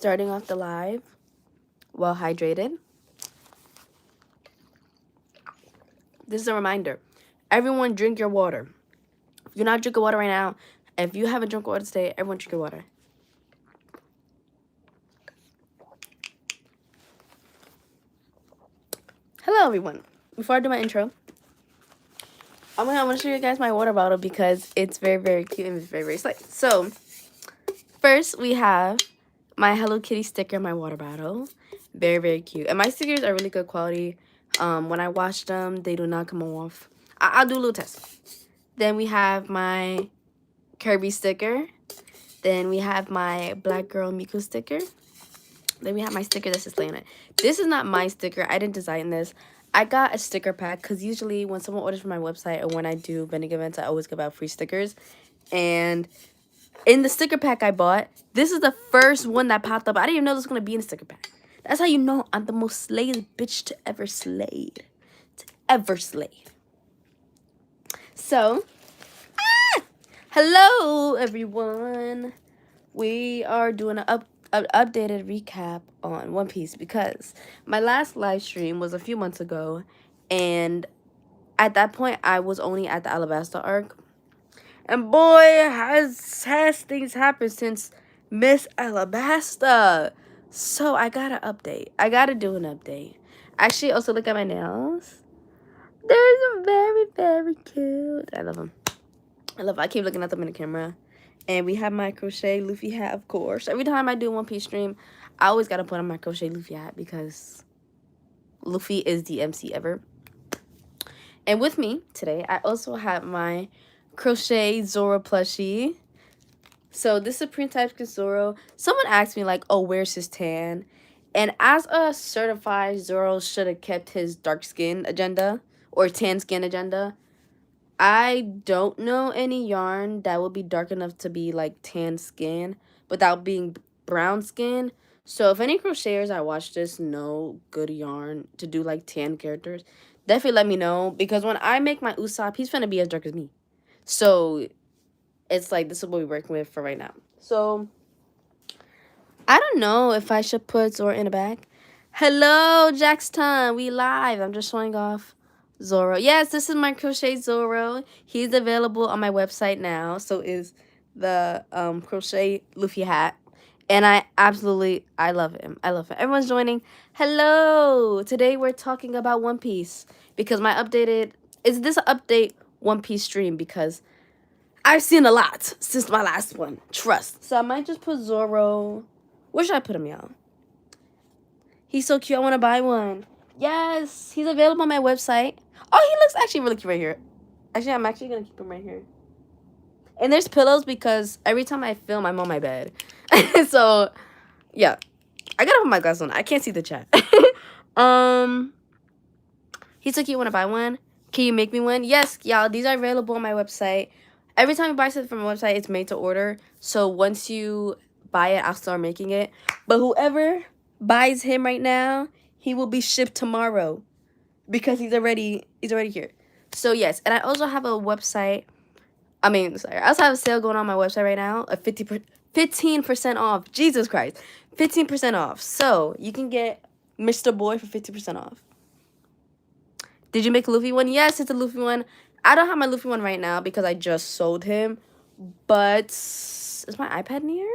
starting off the live, well hydrated. This is a reminder. Everyone drink your water. If you're not drinking water right now, if you haven't drunk water today, everyone drink your water. Hello, everyone. Before I do my intro, I want to show you guys my water bottle because it's very, very cute and it's very, very slight. So, first we have my Hello Kitty sticker in my water bottle. Very, very cute. And my stickers are really good quality. When I wash them, they do not come off. I'll do a little test. Then we have my Kirby sticker. Then we have my Black Girl Miku sticker. Then we have my sticker that's just laying it. This is not my sticker. I didn't design this. I got a sticker pack because usually when someone orders from my website or when I do vending events, I always give out free stickers. And in the sticker pack I bought, this is the first one that popped up. I didn't even know this was going to be in the sticker pack. That's how you know I'm the most slayed bitch to ever slayed. So, hello everyone. We are doing an updated recap on One Piece because my last live stream was a few months ago, and at that point I was only at the Alabasta arc. And boy, has things happened since Miss Alabasta. So I gotta update. I gotta do an update. Actually, also look at my nails. They're very, very cute. I love them. I keep looking at them in the camera. And we have my crochet Luffy hat, of course. Every time I do a One Piece stream, I always gotta put on my crochet Luffy hat because Luffy is the MC ever. And with me today, I also have my crochet Zoro plushie. So this is Prince Type Zoro. Someone asked me like, oh, where's his tan? And as a certified, Zoro should have kept his dark skin agenda or tan skin agenda. I don't know any yarn that will be dark enough to be like tan skin without being brown skin. So if any crocheters I watch this know good yarn to do like tan characters, definitely let me know. Because when I make my Usopp, he's finna be as dark as me. So it's like, this is what we're working with for right now. So, I don't know if I should put Zoro in the back. Hello, Jackson. We live. I'm just showing off Zoro. Yes, this is my crochet Zoro. He's available on my website now. So is the crochet Luffy hat. And I love him. I love him. Everyone's joining. Hello. Today we're talking about One Piece. Because is this an update One Piece stream? Because I've seen a lot since my last one. Trust. So I might just put Zoro. Where should I put him, y'all? He's so cute. I want to buy one. Yes. He's available on my website. Oh, he looks actually really cute right here. Actually, I'm actually going to keep him right here. And there's pillows because every time I film, I'm on my bed. So, yeah. I got to put my glasses on. I can't see the chat. He's so cute. Want to buy one? Can you make me one? Yes, y'all. These are available on my website. Every time you buy something from a website, it's made to order. So once you buy it, I'll start making it. But whoever buys him right now, he will be shipped tomorrow because he's already here. So yes, and I also have a website. I also have a sale going on my website right now. 15% off. Jesus Christ, 15% off. So you can get Mr. Boy for 50% off. Did you make a Luffy one? Yes, it's a Luffy one. I don't have my Luffy one right now because I just sold him. But is my iPad near?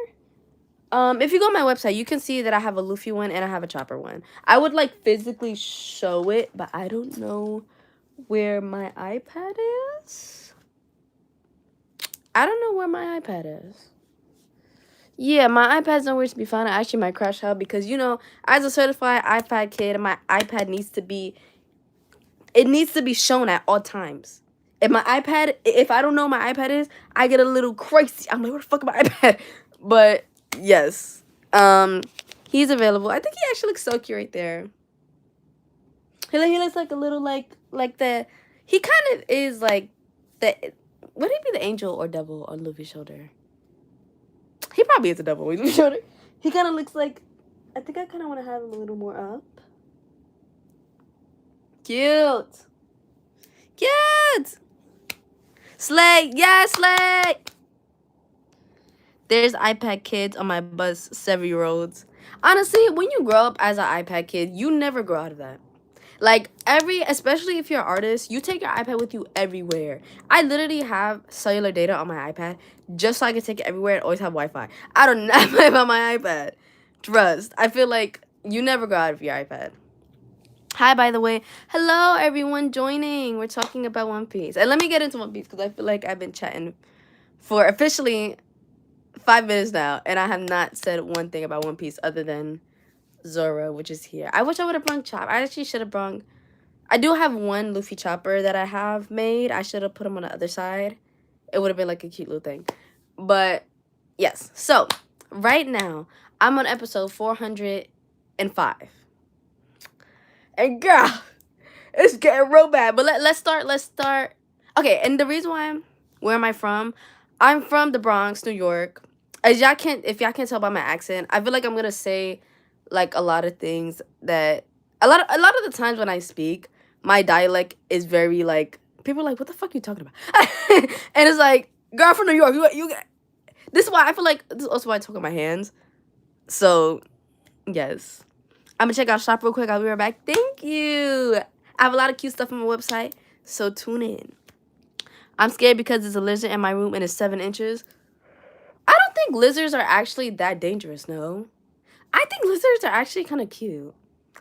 If you go on my website, you can see that I have a Luffy one and I have a Chopper one. I would like physically show it, but I don't know where my iPad is. I don't know where my iPad is. Yeah, my iPad's nowhere to be found. I actually might crash out because, you know, as a certified iPad kid, my iPad needs to be shown at all times. If I don't know my iPad is, I get a little crazy. I'm like, where the fuck is my iPad? But yes, he's available. I think he actually looks so cute right there. He looks like a little he kind of is like would he be the angel or devil on Luffy's shoulder? He probably is a devil on Luffy's shoulder. He kind of looks like, I think I kind of want to have him a little more up. Cute. Slay. Yes, slay. There's iPad kids on my bus, 7-year-olds. Honestly, when you grow up as an iPad kid, you never grow out of that. Like especially if you're an artist, you take your iPad with you everywhere. I literally have cellular data on my iPad just so I can take it everywhere and always have Wi-Fi. I do not play about my iPad. Trust. I feel like you never go out of your iPad. Hi, by the way. Hello, everyone joining. We're talking about One Piece. And let me get into One Piece because I feel like I've been chatting for officially 5 minutes now. And I have not said one thing about One Piece other than Zoro, which is here. I wish I would have brung Chop. I actually should have brung... I do have one Luffy chopper that I have made. I should have put him on the other side. It would have been like a cute little thing. But, yes. So, right now, I'm on episode 405. And girl, it's getting real bad. But let's start. Okay, and the reason why where am I from? I'm from the Bronx, New York. If y'all can't tell by my accent, I feel like I'm gonna say like a lot of things that a lot of the times when I speak, my dialect is very like people are like, what the fuck are you talking about? And it's like, girl from New York, you this is why I feel like this is also why I talk with my hands. So yes. I'm gonna check out shop real quick. I'll be right back. Thank you. I have a lot of cute stuff on my website, so tune in. I'm scared because there's a lizard in my room and it's 7 inches. I don't think lizards are actually that dangerous, no. I think lizards are actually kind of cute.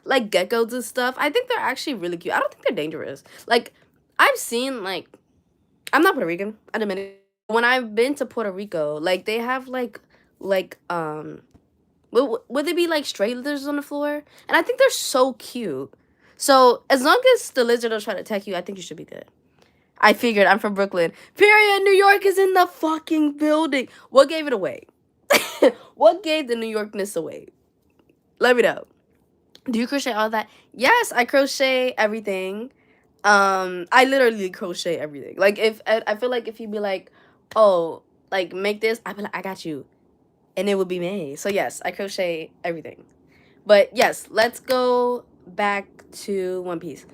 Like geckos and stuff. I think they're actually really cute. I don't think they're dangerous. Like, I've seen, like... I'm not Puerto Rican. I admit it. When I've been to Puerto Rico, like, they have, like... Would they be, like, stray lizards on the floor? And I think they're so cute. So, as long as the lizard don't try to attack you, I think you should be good. I figured. I'm from Brooklyn. Period. New York is in the fucking building. What gave it away? What gave the New Yorkness away? Let me know. Do you crochet all that? Yes, I crochet everything. I literally crochet everything. Like, if I feel like if you'd be like, oh, like, make this, I'd be like, I got you. And it would be made. So, yes, I crochet everything. But, yes, let's go back to One Piece.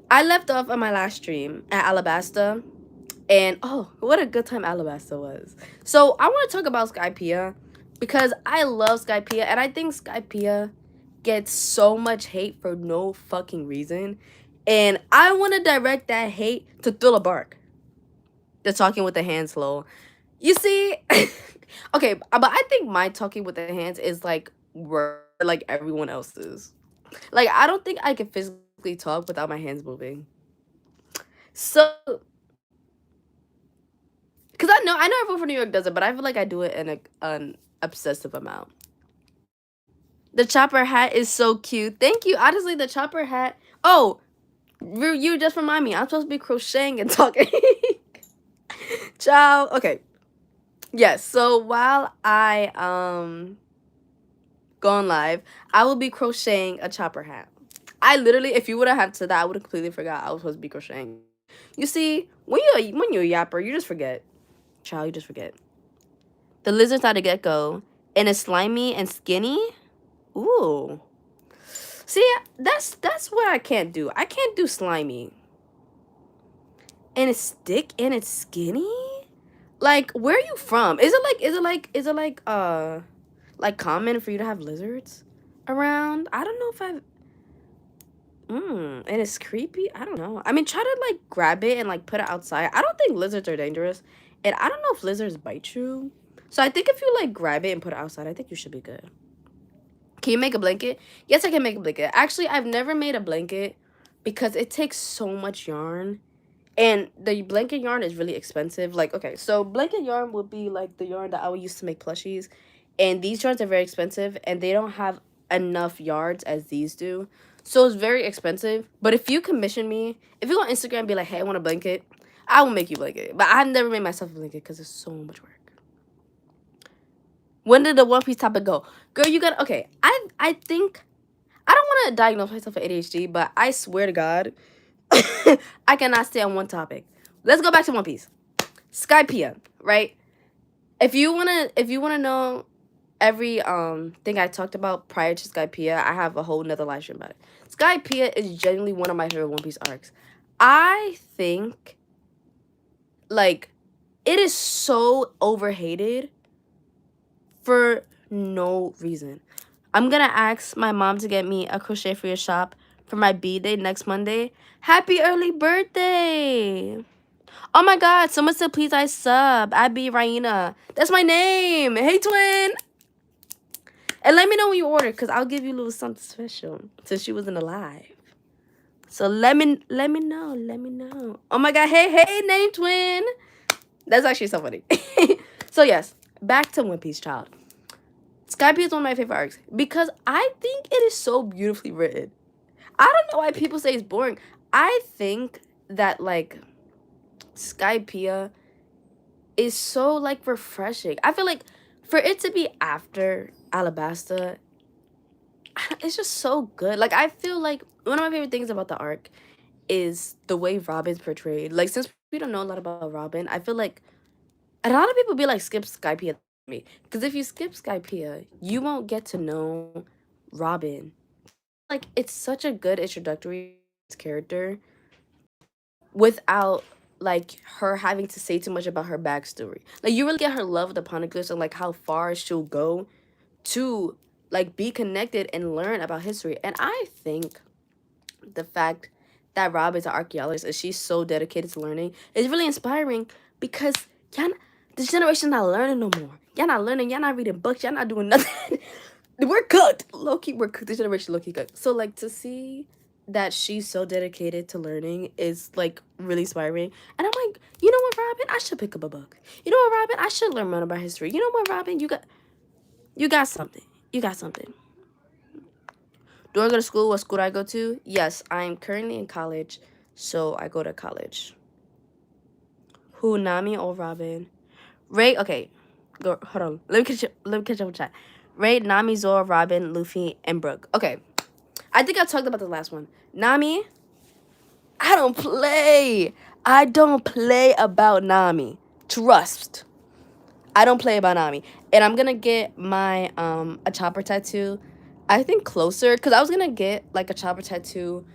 I left off on my last stream at Alabasta. And, oh, what a good time Alabasta was. So, I want to talk about Skypiea. Because I love Skypiea. And I think Skypiea gets so much hate for no fucking reason. And I want to direct that hate to Thriller Bark. The talking with the hands slow. You see... Okay, but I think my talking with the hands is, like, like everyone else's. Like, I don't think I can physically talk without my hands moving. So... Because I know everyone from New York does it, but I feel like I do it in an obsessive amount. The chopper hat is so cute. Thank you. Honestly, the chopper hat... Oh, you just remind me. I'm supposed to be crocheting and talking. Ciao. Okay. Yes, so while I gone live, I will be crocheting a chopper hat. I literally, if you would have had said that, I would have completely forgot I was supposed to be crocheting. You see, when you're a yapper, you just forget. Child, you just forget. The lizard's not a gecko, and it's slimy and skinny. Ooh. See, that's what I can't do. I can't do slimy. And it's thick and it's skinny? Like, where are you from? Is it like common for you to have lizards around? I don't know if I've and it's creepy. I don't know. I mean, try to like grab it and like put it outside. I don't think lizards are dangerous. And I don't know if lizards bite you. So I think if you like grab it and put it outside, I think you should be good. Can you make a blanket? Yes, I can make a blanket. Actually, I've never made a blanket because it takes so much yarn. And the blanket yarn is really expensive. Like, okay, so blanket yarn would be like the yarn that I would use to make plushies. And these yarns are very expensive. And they don't have enough yards as these do. So it's very expensive. But if you commission me, if you go on Instagram and be like, hey, I want a blanket, I will make you a blanket. But I've never made myself a blanket because it's so much work. When did the One Piece topic go? Girl, you got... Okay, I think... I don't want to diagnose myself with ADHD, but I swear to God... I cannot stay on one topic. Let's go back to One Piece. Skypiea, right? If you wanna know every thing I talked about prior to Skypiea, I have a whole nother live stream about it. Skypiea is genuinely one of my favorite One Piece arcs. I think like it is so overhated for no reason. I'm gonna ask my mom to get me a crochet for your shop for my B-day next Monday. Happy early birthday! Oh my god, someone said please I sub. Abby Raina. That's my name. Hey twin. And let me know when you order, because I'll give you a little something special since she wasn't alive. So let me know. Let me know. Oh my god, hey, name twin. That's actually so funny. So yes, back to One Piece, child. Skype is one of my favorite arcs because I think it is so beautifully written. I don't know why people say it's boring. I think that like Skypea is so like refreshing. I feel like for it to be after Alabasta, it's just so good. Like I feel like one of my favorite things about the arc is the way Robin's portrayed. Like since we don't know a lot about Robin, I feel like a lot of people be like skip Skypea me. Because if you skip Skypea, you won't get to know Robin. Like it's such a good introductory character without like her having to say too much about her backstory. Like you really get her love of the Poneglyphs and like how far she'll go to like be connected and learn about history. And I think the fact that Rob is an archaeologist and she's so dedicated to learning is really inspiring because y'all, this generation's not learning no more. Y'all not learning, y'all not reading books, y'all not doing nothing. We're cooked. Low key, we're cooked. This generation low key cooked. So like to see that she's so dedicated to learning is like really inspiring. And I'm like, you know what, Robin? I should pick up a book. You know what, Robin? I should learn more about history. You know what, Robin? You got something. You got something. Do I go to school? What school do I go to? Yes, I'm currently in college, so I go to college. Who, Nami or Robin? Ray, okay. Go, hold on. Let me catch up with chat. Ray, Nami, Zora, Robin, Luffy, and Brooke. Okay. I think I talked about the last one. Nami, I don't play. I don't play about Nami. Trust. I don't play about Nami. And I'm gonna get my a chopper tattoo. I think closer, because I was gonna get like a chopper tattoo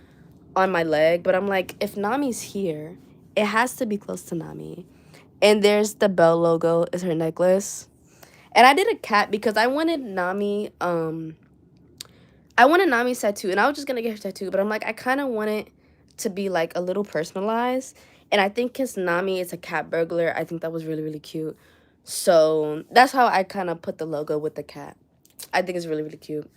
on my leg, but I'm like, if Nami's here, it has to be close to Nami. And there's the Bell logo is her necklace. And I did a cat because I wanted Nami's tattoo, and I was just gonna get her tattoo, but I'm like, I kind of want it to be like a little personalized. And I think because Nami is a cat burglar, I think that was really, really cute. So that's how I kind of put the logo with the cat. I think it's really, really cute.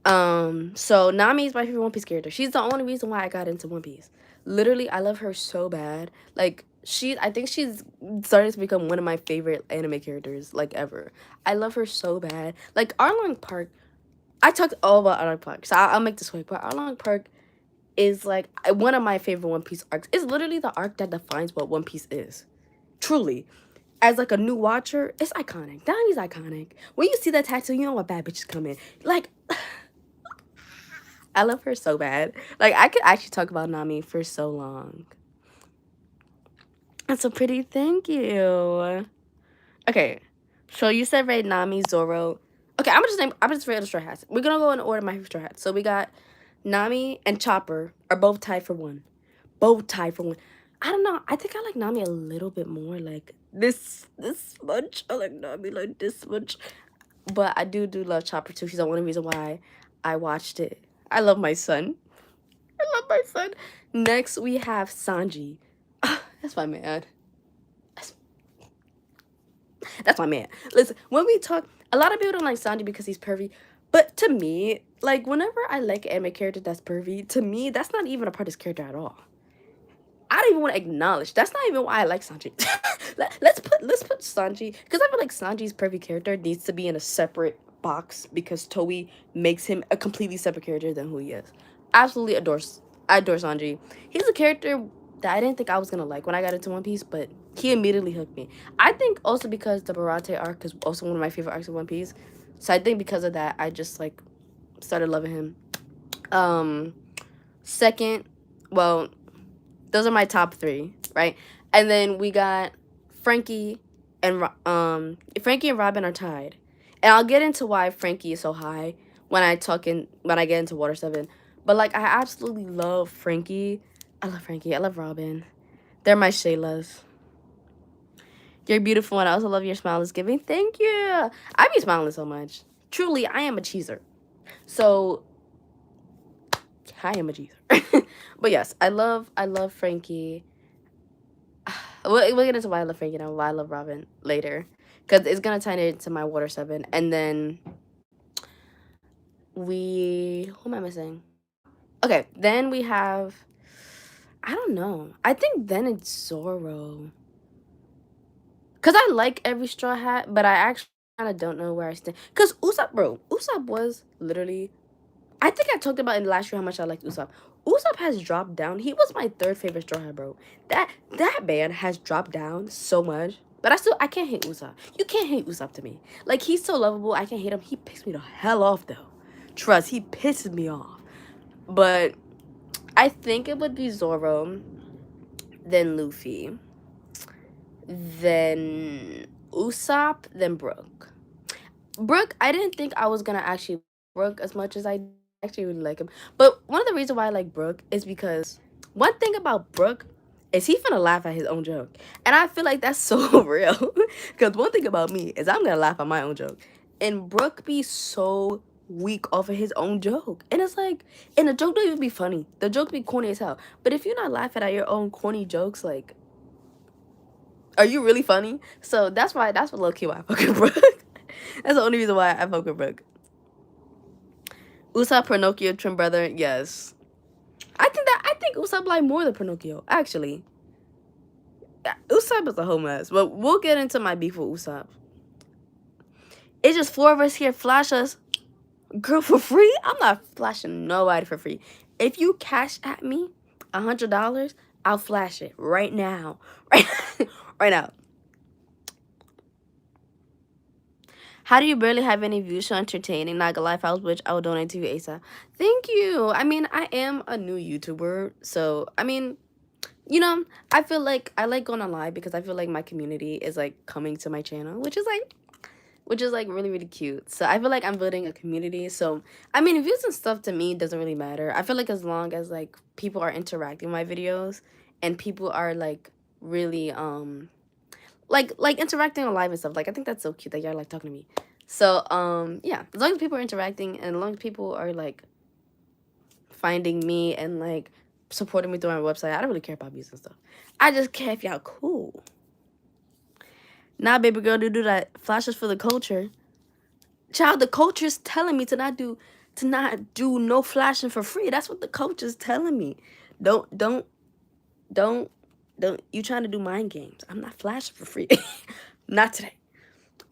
So Nami is my favorite One Piece character. She's the only reason why I got into One Piece. Literally, I love her so bad. Like I think she's starting to become one of my favorite anime characters like ever. I love her so bad. Like Arlong Park, I talked all about Arlong Park, so I'll make this quick. But Arlong Park is like one of my favorite One Piece arcs. It's literally the arc that defines what One Piece is. Truly. As like a new watcher, it's iconic. Nami's iconic. When you see that tattoo, you know what bad bitches come in. Like I love her so bad. Like, I could actually talk about Nami for so long. That's so pretty. Thank you. Okay. So you said Ray, Nami, Zoro. Okay, I'm just read the Straw Hats. We're gonna go in order of my favorite Straw Hats. So we got Nami and Chopper are both tied for one. Both tied for one. I don't know. I think I like Nami a little bit more. Like this much. I like Nami like this much. But I do love Chopper too. He's the only reason why I watched it. I love my son. I love my son. Next, we have Sanji. That's my man. That's my man. Listen, when we talk, a lot of people don't like Sanji because he's pervy. But to me, like, whenever I like an anime character that's pervy, to me, that's not even a part of his character at all. I don't even want to acknowledge. That's not even why I like Sanji. let's put Sanji, because I feel like Sanji's pervy character needs to be in a separate box because Toei makes him a completely separate character than who he is. Absolutely I adore Sanji. He's a character that I didn't think I was gonna like when I got into One Piece, but he immediately hooked me. I think also because the Barate arc is also one of my favorite arcs of One Piece. So I think because of that, I just like started loving him. Second, well, those are my top three, right? And then we got Frankie and Robin are tied. And I'll get into why Frankie is so high when I get into Water 7. But like I absolutely love Frankie. I love Frankie. I love Robin. They're my Shaylas. You're beautiful and I also love your smile is giving. Thank you. I be smiling so much. Truly, I am a cheeser. So hi emojis. But yes, I love Frankie. We'll get into why I love Frankie and why I love Robin later, because it's gonna tie into my water 7. And then who am I missing? Okay, then we have, I don't know. I think then it's Zoro. Cause I like every Straw Hat, but I actually kind of don't know where I stand. Cause Usopp, bro, Usopp was literally. I think I talked about in the last year how much I liked Usopp. Usopp has dropped down. He was my third favorite Straw Hat, bro. That man has dropped down so much. But I can't hate Usopp. You can't hate Usopp to me. Like, he's so lovable. I can't hate him. He pissed me the hell off though. Trust, he pisses me off. But I think it would be Zoro, then Luffy, then Usopp, then Brook. Brook, I didn't think I was gonna actually like Brook as much as I actually really like him. But one of the reasons why I like Brook is because one thing about Brook is he finna laugh at his own joke. And I feel like that's so real. Because one thing about me is I'm gonna laugh at my own joke. And Brook be so weak off of his own joke. And it's like, and the joke don't even be funny. The joke be corny as hell. But if you're not laughing at your own corny jokes, like, are you really funny? So that's what low key why I fuck with Brook. That's the only reason why I fuck with Brook. Usopp, Pinocchio, twin brother, yes. I think Usopp like more than Pinocchio, actually. Usopp is a whole mess, but we'll get into my beef with Usopp. It's just 4 of us here. Flash us, girl, for free. I'm not flashing nobody for free. If you cash at me $100, I'll flash it right now, right now. How do you barely have any views so entertaining? Not gonna lie, if I was rich, I would donate to you ASAP. Thank you. I mean, I am a new YouTuber, so I mean, you know, I feel like I like going on live because I feel like my community is like coming to my channel, which is like really really cute. So I feel like I'm building a community. So I mean, views and stuff to me doesn't really matter. I feel like as long as like people are interacting with my videos and people are like really like interacting on live and stuff, like I think that's so cute that y'all like talking to me. So yeah, as long as people are interacting and as long as people are like finding me and like supporting me through my website, I don't really care about views and stuff. I just care if y'all cool. Nah, baby girl, do that. Flashes for the culture. Child, the culture's telling me to not do no flashing for free. That's what the culture's telling me. Don't you trying to do mind games. I'm not flashing for free. Not today.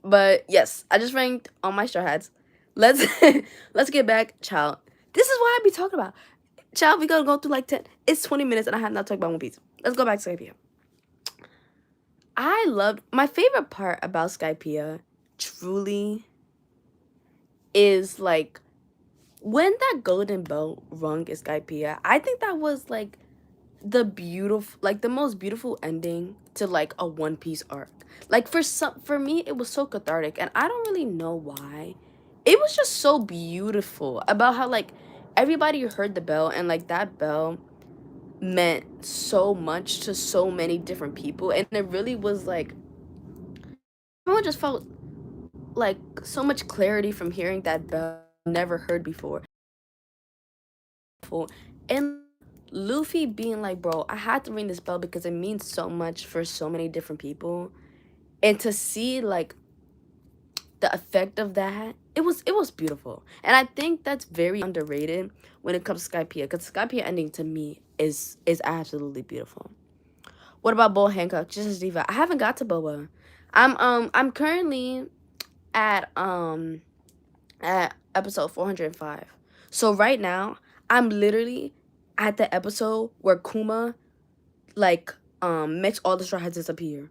But yes, I just ranked all my Straw Hats. Let's let's get back, child. This is what I be talking about. Child, we gotta go through like 10. It's 20 minutes and I have not talked about One Piece. Let's go back to Skypiea. I loved my favorite part about Skypiea, truly, is like when that golden bell rung in Skypiea. I think that was like the most beautiful ending to like a One Piece arc. Like for me it was so cathartic and I don't really know why. It was just so beautiful about how like everybody heard the bell and like that bell meant so much to so many different people and it really was like everyone just felt like so much clarity from hearing that bell never heard before. And Luffy being like, bro, I had to ring this bell because it means so much for so many different people. And to see like the effect of that, it was beautiful. And I think that's very underrated when it comes to Skypiea, because Skypiea ending to me is absolutely beautiful. What about Boa Hancock? Just as Diva. I haven't got to Boa. I'm currently at episode 405. So right now, I'm literally at the episode where Kuma like makes all the Straw Hats disappear.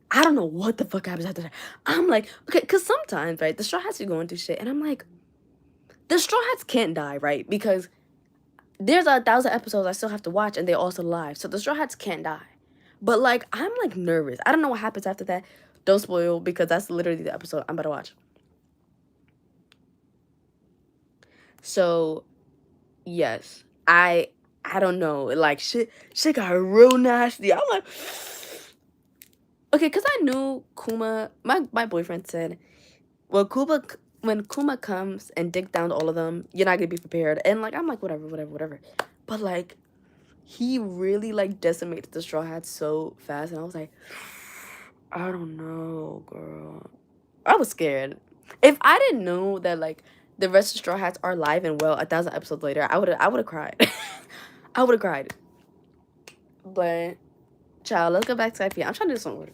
I don't know what the fuck happens after that. I'm like, okay, because sometimes, right, the Straw Hats are going through shit, and I'm like, the Straw Hats can't die, right? Because there's 1,000 episodes I still have to watch, and they're also live, so the Straw Hats can't die. But, like, I'm, like, nervous. I don't know what happens after that. Don't spoil, because that's literally the episode I'm about to watch. So, yes, I don't know. Like, shit got real nasty. I'm like... Okay, because I knew Kuma, my boyfriend said, when when Kuma comes and dig down all of them, you're not gonna be prepared. And like I'm like whatever. But like he really like decimated the Straw Hats so fast, and I was like, I don't know, girl. I was scared. If I didn't know that like the rest of Straw Hats are alive and well 1,000 episodes later, I would have cried. I would have cried. But child, let's go back to IP. I'm trying to do some order.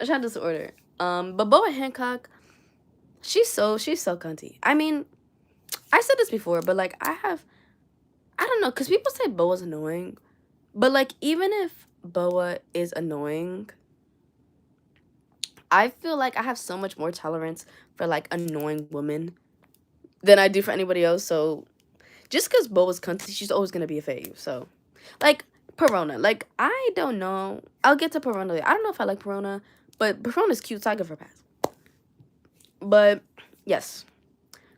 I'm trying to do some order. But Boa Hancock, she's so cunty. I mean, I said this before, but like I don't know, cause people say Boa's annoying, but like even if Boa is annoying, I feel like I have so much more tolerance for like annoying women than I do for anybody else. So just because Boa's cunty, she's always gonna be a fave. So like Perona, like I don't know. I'll get to Perona later. I don't know if I like Perona, but Perona's cute, so I give her a pass. But yes.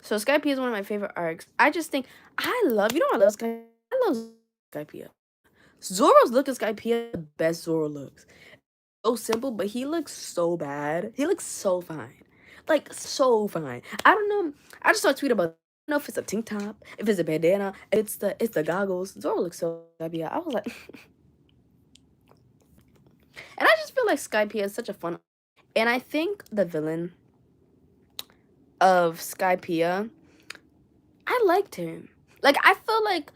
So Skypiea is one of my favorite arcs. I just think I love Skypiea. I love Skypiea. Zoro's look at Skypiea the best Zoro looks. So simple, but he looks so bad. He looks so fine. Like so fine. I don't know. I just saw a tweet about, I don't know if it's a tank top, if it's a bandana, if it's the goggles. Zoro looks so Skypiea. I was like and I just feel like Skypiea is such a fun, and I think the villain of Skypiea, I liked him. Like I feel like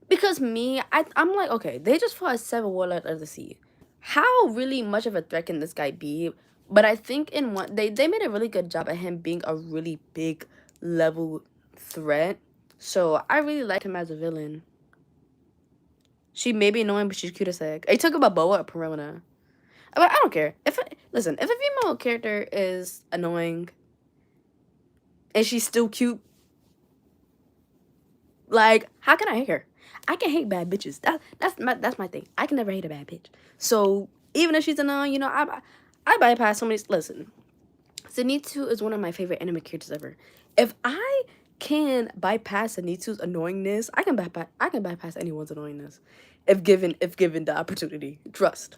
because I'm like, okay, they just fought 7 warlords of the sea. How really much of a threat can this guy be? But I think in one they made a really good job at him being a really big level threat. So I really like him as a villain. She may be annoying, but she's cute as heck. Are you talking about Boa or Perona? But I don't care. If a female character is annoying and she's still cute, like how can I hate her? I can hate bad bitches. That's my thing. I can never hate a bad bitch. So even if she's annoying, you know, I bypass so many. Listen, Zenitsu is one of my favorite anime characters ever. If I can bypass Zenitsu's annoyingness, I can bypass anyone's annoyingness, if given the opportunity. Trust.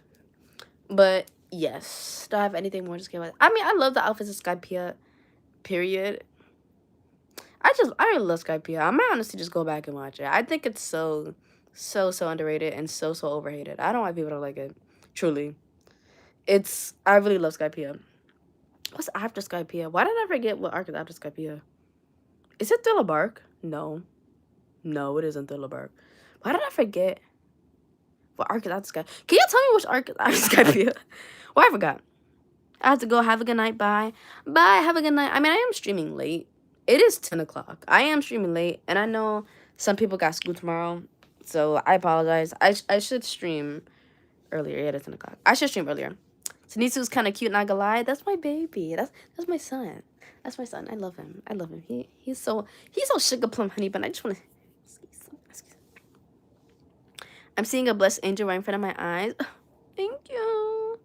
But yes, do I have anything more to say about it? I mean, I love the outfits of Skypiea. Period. I really love Skypiea. I might honestly just go back and watch it. I think it's so underrated and so overhated. I don't know why people don't like it. Truly. I really love Skypiea. What's after Skypiea? Why did I forget what arc is after Skypiea? Is it Thriller Bark? No. No, it isn't Thriller Bark. Why did I forget what arc is after Skypiea? Can you tell me which arc is after Skypiea? Well, I forgot. I have to go. Have a good night. Bye. Bye. Have a good night. I mean, I am streaming late. It is 10 o'clock. I am streaming late, and I know some people got school tomorrow, so I apologize. I should stream earlier. Yeah, it's 10 o'clock. I should stream earlier. Zenitsu's kind of cute, not gonna lie. That's my baby. That's my son. That's my son. I love him. I love him. He's so sugar plum honey, but I just want to. I'm seeing a blessed angel right in front of my eyes. Thank you.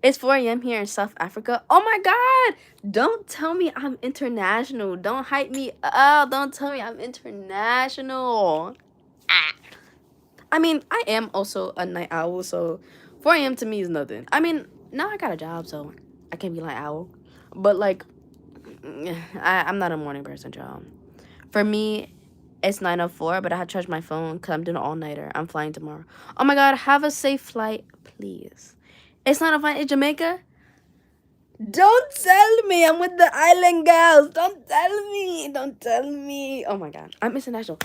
It's 4 a.m. here in South Africa. Oh my God! Don't tell me I'm international. Don't hype me up. Don't tell me I'm international. Ah. I mean, I am also a night owl, so 4 a.m. to me is nothing. I mean, now I got a job, so I can't be like owl. But like, I'm not a morning person, y'all. For me, it's 9:04, but I had to charge my phone because I'm doing an all-nighter. I'm flying tomorrow. Oh my God, have a safe flight, please. It's not a flight in Jamaica? Don't tell me I'm with the island gals. Don't tell me. Don't tell me. Oh my God, I'm international.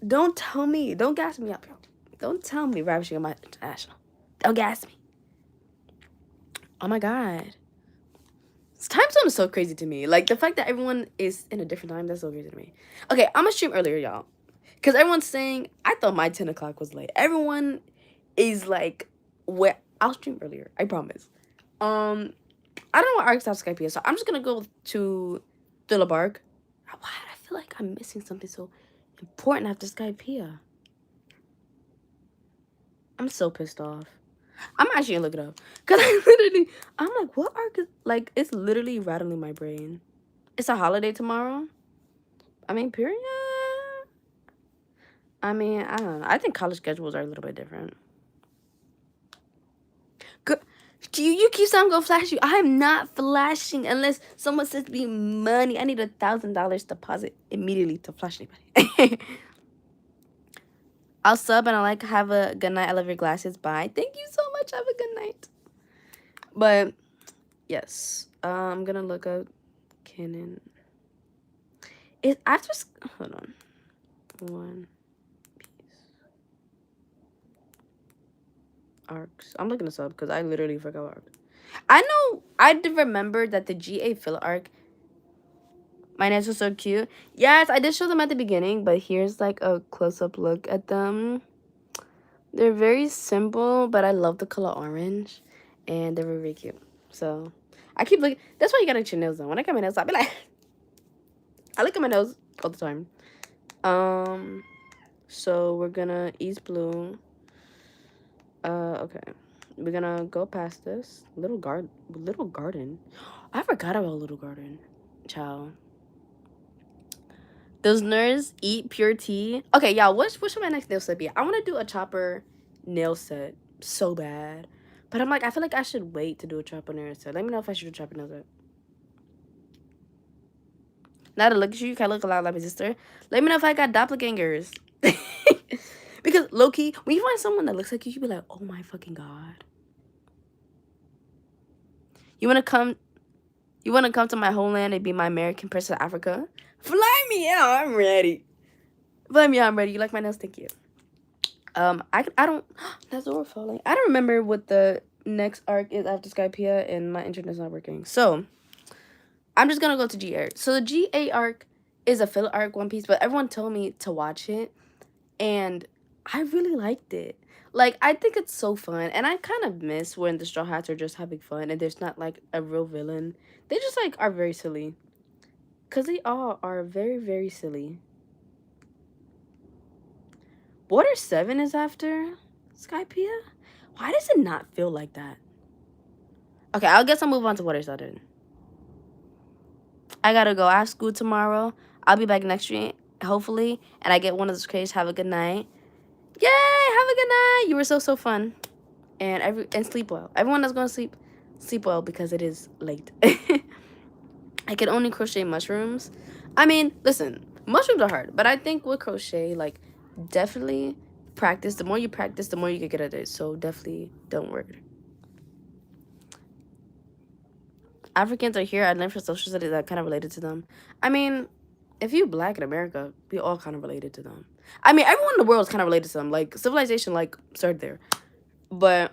Don't tell me. Don't gas me up, yo. Don't tell me Ravishingadmire international. Don't gas me. Oh my God. Time zone is so crazy to me. Like, the fact that everyone is in a different time, that's so crazy to me. Okay, I'm gonna stream earlier, y'all. Because everyone's saying, I thought my 10 o'clock was late. Everyone is like, where? I'll stream earlier. I promise. I don't know what arc stop Skype is, so I'm just gonna go to Thriller Bark. Why do I feel like I'm missing something so important after Skypiea? I'm so pissed off. I'm actually gonna look it up. Because I'm like, what arc is, like, it's literally rattling my brain. It's a holiday tomorrow. I mean, period. I mean, I don't know. I think college schedules are a little bit different. Good. You keep saying I'm gonna flash you. I'm not flashing unless someone sends me money. I need $1,000 deposit immediately to flash anybody. I'll sub and I like have a good night. I love your glasses. Bye. Thank you so much. Have a good night. But yes, I'm gonna look up Canon. I've just hold on. One piece arcs. I'm looking this up because I literally forgot what arc. I know. I did remember that the GA fill arc. My nails are so cute. Yes, I did show them at the beginning, but here's like a close-up look at them. They're very simple, but I love the color orange, and they're very cute. So I keep looking. That's why you gotta get your nails done. When I get my nails, I'll be like, I look at my nails all the time. So we're gonna East Blue. Okay. We're gonna go past this. Little garden. I forgot about Little Garden. Ciao. Those nerds eat pure tea. Okay, y'all, what should my next nail set be? I wanna do a chopper nail set so bad. But I'm like, I feel like I should wait to do a chopper nail set. Let me know if I should do a chopper nail set. Now to look at you, you kind of look a lot like my sister. Let me know if I got doppelgangers. Because low-key, when you find someone that looks like you be like, oh my fucking god. You wanna come to my homeland and be my American Princess of Africa? Fly me out, I'm ready. Fly me out, I'm ready. You like my nails? Thank you. I don't that's what we're falling. I don't remember what the next arc is after Skypea and my internet's not working. So I'm just gonna go to GA arc. So the GA arc is a filler arc One Piece, but everyone told me to watch it and I really liked it. Like, I think it's so fun, and I kind of miss when the Straw Hats are just having fun, and there's not, like, a real villain. They just, like, are very silly. Because they all are very, very silly. Water 7 is after Skypea? Why does it not feel like that? Okay, I guess I'll move on to Water 7. I gotta go. I have school tomorrow. I'll be back next week, hopefully, and I get one of those crates. Have a good night. Yay! Have a good night. You were so fun, and sleep well. Everyone that's going to sleep well because it is late. I can only crochet mushrooms. I mean, listen, mushrooms are hard, but I think with crochet, like, definitely practice. The more you practice, the more you can get at it. So definitely don't worry. Africans are here. I learned from social studies that kind of related to them. I mean, if you're black in America, we all kind of related to them. I mean, everyone in the world is kind of related to them. Like, civilization, like, started there. But,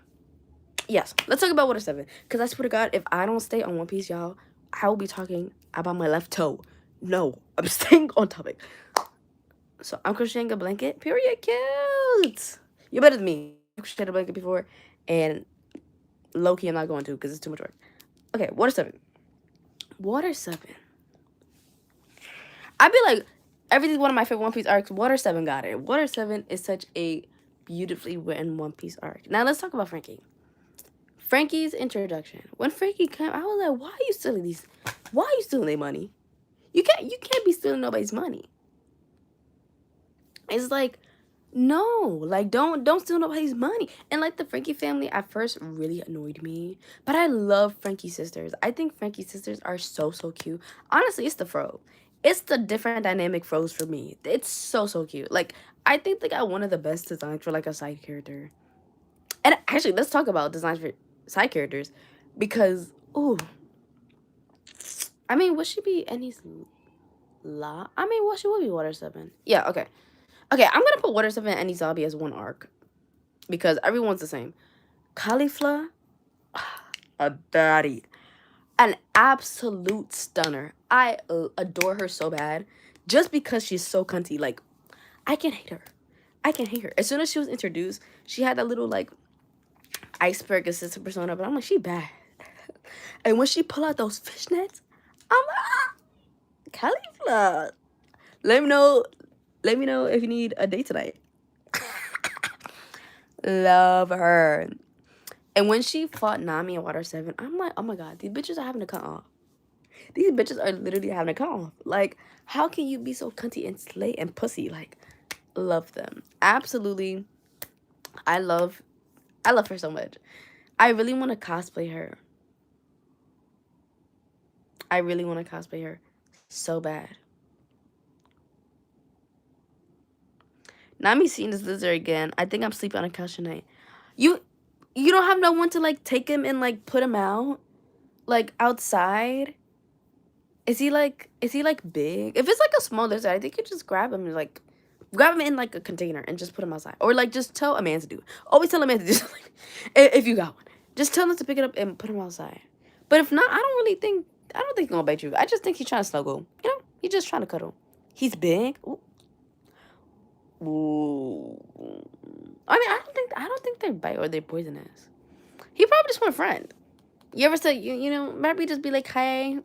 yes. Let's talk about Water 7. Because I swear to God, if I don't stay on One Piece, y'all, I will be talking about my left toe. No. I'm staying on topic. So, I'm crocheting a blanket. Period. Cute. You're better than me. I've crocheted a blanket before. And low-key, I'm not going to because it's too much work. Okay, Water 7. Water 7. I'd be like, everything's one of my favorite One Piece arcs. Water 7 got it. Water 7 is such a beautifully written One Piece arc. Now, let's talk about Frankie. Frankie's introduction. When Frankie came, I was like, why are you stealing these? Why are you stealing their money? You can't be stealing nobody's money. It's like, no, like, don't steal nobody's money. And, like, the Frankie family at first really annoyed me. But I love Frankie's sisters. I think Frankie's sisters are so cute. Honestly, it's the fro. It's the different dynamic froze for me. It's so cute. Like, I think they got one of the best designs for, like, a side character. And actually, let's talk about designs for side characters. Because, ooh. I mean, would she be Annie's I mean, well, she would be Water 7. Yeah, okay. Okay, I'm going to put Water 7 and Annie Zombie as one arc. Because everyone's the same. Caulifla, a daddy. An absolute stunner. I adore her so bad. Just because she's so cunty. Like, I can't hate her. I can't hate her. As soon as she was introduced, she had that little, like, iceberg assistant persona. But I'm like, she bad. And when she pull out those fishnets, I'm like, Caulifla. Let me know if you need a date tonight. Love her. And when she fought Nami in Water 7, I'm like, oh my god, these bitches are having to cut off. These bitches are literally having to cut off. Like, how can you be so cunty and slay and pussy? Like, love them. Absolutely. I love her so much. I really want to cosplay her. I really want to cosplay her so bad. Not me seeing this lizard again. I think I'm sleeping on a couch tonight. You you don't have no one to like take him and like put him out like outside. Is he like big? If it's like a small lizard, I think you just grab him and like grab him in like a container and just put him outside. Or like just tell a man to do it. Always tell a man to do something. If you got one. Just tell him to pick it up and put him outside. But if not, I don't think he's gonna bite you. I just think he's trying to snuggle. You know? He's just trying to cuddle. He's big. Ooh. Ooh. I mean, I don't think they bite or they're poisonous. He probably just want a friend. You ever say you know, maybe just be like, hey,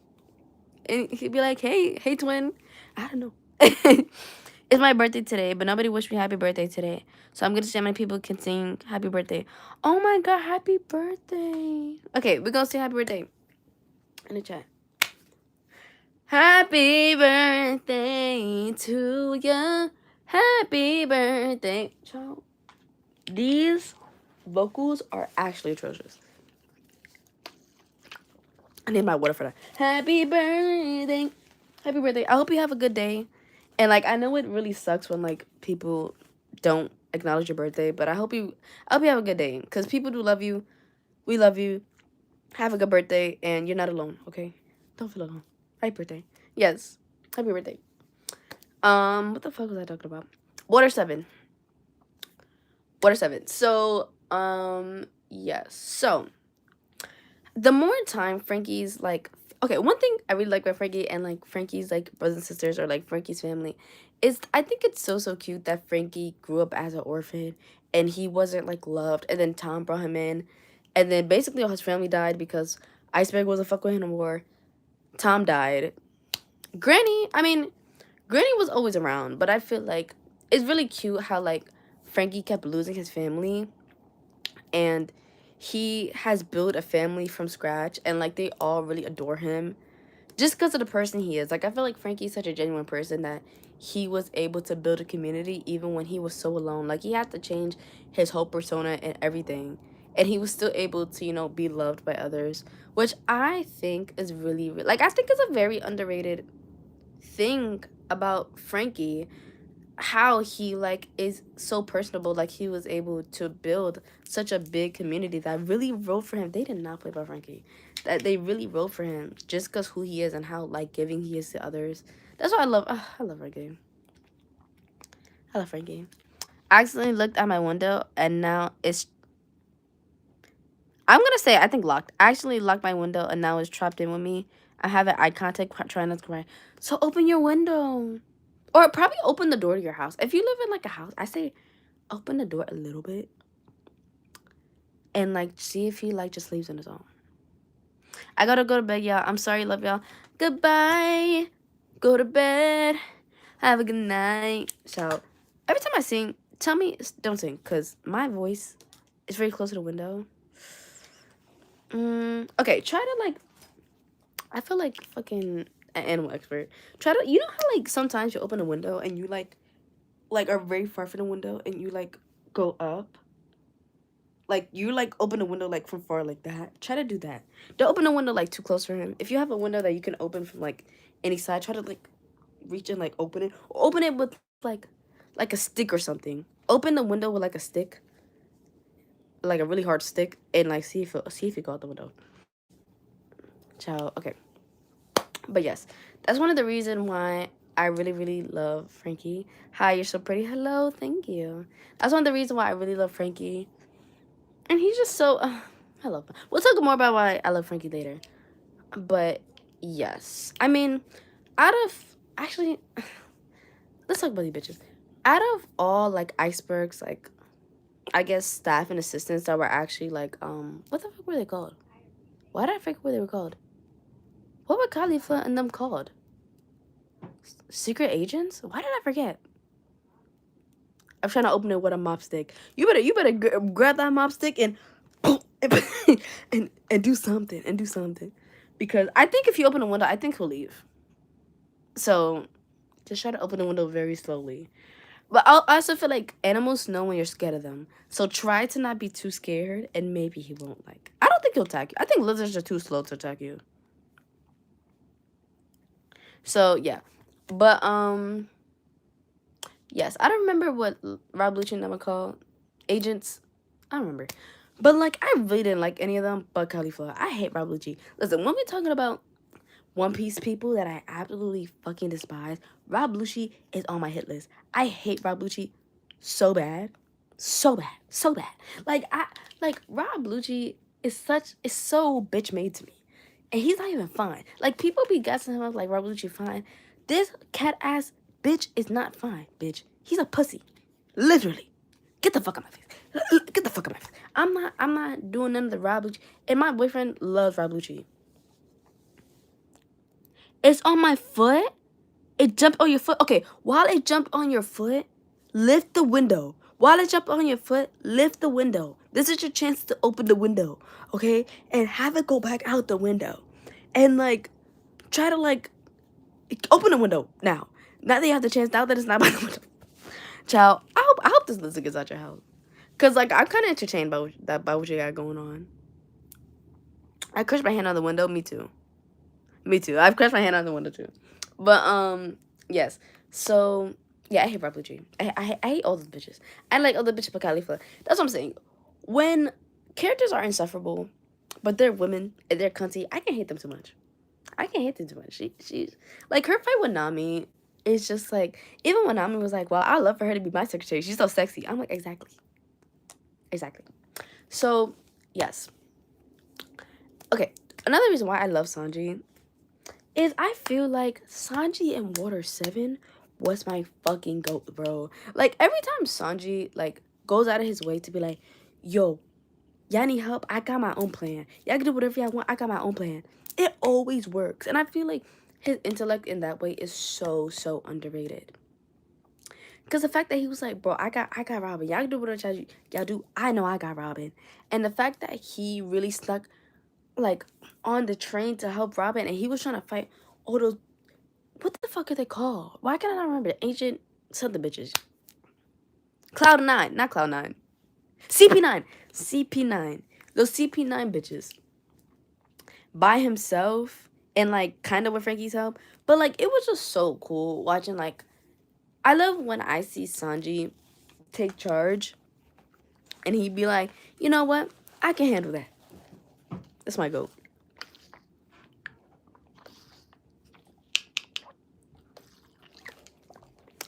and he'd be like, hey twin. I don't know. It's my birthday today, but nobody wished me happy birthday today. So I'm gonna see how many people can sing happy birthday. Oh my god, happy birthday. Okay, we're gonna say happy birthday in the chat. Happy birthday to ya. Happy birthday. Child, these vocals are actually atrocious. I need my water for that. Happy birthday. Happy birthday. I hope you have a good day. And like I know it really sucks when like people don't acknowledge your birthday, but I hope you have a good day. Because people do love you. We love you. Have a good birthday and you're not alone, okay? Don't feel alone. Happy birthday. Yes. Happy birthday. What the fuck was I talking about? Water 7. So, yes. So the more time Frankie's like, okay, one thing I really like about Frankie and like Frankie's like brothers and sisters or like Frankie's family is I think it's so cute that Frankie grew up as an orphan and he wasn't like loved, and then Tom brought him in, and then basically all his family died because Iceberg wasn't fucking with him anymore. Tom died. Granny was always around, but I feel like it's really cute how like Frankie kept losing his family and he has built a family from scratch and like they all really adore him just because of the person he is. Like I feel like Frankie's such a genuine person that he was able to build a community even when he was so alone. Like he had to change his whole persona and everything, and he was still able to, you know, be loved by others, which I think is really like I think it's a very underrated thing about Frankie, how he like is so personable. Like he was able to build such a big community that really wrote for him. They did not play by Frankie, that they really wrote for him just because who he is and how like giving he is to others. That's why I love Frankie. I love Frankie. I accidentally looked at my window and now it's, I'm gonna say I think locked. I actually locked my window and now it's trapped in with me. I have an eye contact trying not to cry. So open your window. Or probably open the door to your house. If you live in like a house, I say open the door a little bit and like see if he like just leaves on his own. I gotta go to bed, y'all. I'm sorry, love y'all. Goodbye. Go to bed. Have a good night. So every time I sing, tell me don't sing because my voice is very close to the window. Okay, try to like, I feel like fucking an animal expert. Try to, you know how like sometimes you open a window and you like are very far from the window and you like go up, like you like open the window like from far like that. Try to do that. Don't open the window like too close for him. If you have a window that you can open from like any side, try to like reach and like open it, or open it with like a stick or something. Open the window with like a stick, like a really hard stick, and like see if you go out the window. Ciao. Okay. But yes, that's one of the reasons why I really love Frankie. Hi, you're so pretty. Hello, thank you. That's one of the reasons why I really love Frankie. And he's just so, I love him. We'll talk more about why I love Frankie later. But yes, I mean, out of, actually, let's talk about these bitches. Out of all like Iceberg's, like, I guess staff and assistants that were actually like, what the fuck were they called? Why did I forget what they were called? What were Khalifa and them called? Secret agents? Why did I forget? I'm trying to open it with a mop stick. You better grab that mop stick and and do something. Because I think if you open the window, I think he'll leave. So just try to open the window very slowly. But I also feel like animals know when you're scared of them. So try to not be too scared, and maybe he won't like. I don't think he'll attack you. I think lizards are too slow to attack you. So yeah, but yes, I don't remember what Rob Lucci and them are called. Agents, I don't remember. But like, I really didn't like any of them. But Cauliflower, I hate Rob Lucci. Listen, when we're talking about One Piece people that I absolutely fucking despise, Rob Lucci is on my hit list. I hate Rob Lucci so bad, so bad, so bad. Like Rob Lucci is so bitch made to me, and he's not even fine. Like people be gassing him up like Rob Lucci fine. This cat ass bitch is not fine, bitch. He's a pussy, literally. Get the fuck out of my face. Get the fuck out of my face. I'm not doing none of the Rob Lucci. And my boyfriend loves Rob Lucci. It's on my foot. It jumped on your foot. Okay, while it jumped on your foot, lift the window. While it jumped on your foot, lift the window. This is your chance to open the window, okay? And have it go back out the window. And, like, try to, like, open the window now. Now that you have the chance, now that it's not by the window. Child, I hope this lizard gets out your house. Because, like, I'm kind of entertained by what you got going on. I crushed my hand on the window. Me too. Me too. I've crushed my hand on the window, too. But, yes. So, yeah, I hate Rob Lucci. I hate all the bitches. I like all the bitches but Khalifa. That's what I'm saying. When characters are insufferable, but they're women and they're cunty, I can't hate them too much. I can't hate them too much. She's like, her fight with Nami is just like, even when Nami was like, well, I'd love for her to be my secretary. She's so sexy. I'm like, exactly. Exactly. So, yes. Okay, another reason why I love Sanji is I feel like Sanji in Water 7 was my fucking goat, bro. Like, every time Sanji, like, goes out of his way to be like, yo, y'all need help? I got my own plan. Y'all can do whatever y'all want. I got my own plan. It always works. And I feel like his intellect in that way is so, so underrated. Because the fact that he was like, bro, I got Robin. Y'all can do whatever y'all do. I know I got Robin. And the fact that he really stuck, like, on the train to help Robin, and he was trying to fight all those, what the fuck are they called? Why can I not remember? The ancient something bitches. Cloud9, not Cloud9. CP9. CP9. Those CP9 bitches. By himself, and, like, kind of with Frankie's help. But, like, it was just so cool watching, like, I love when I see Sanji take charge, and he'd be like, you know what? I can handle that. That's my goat.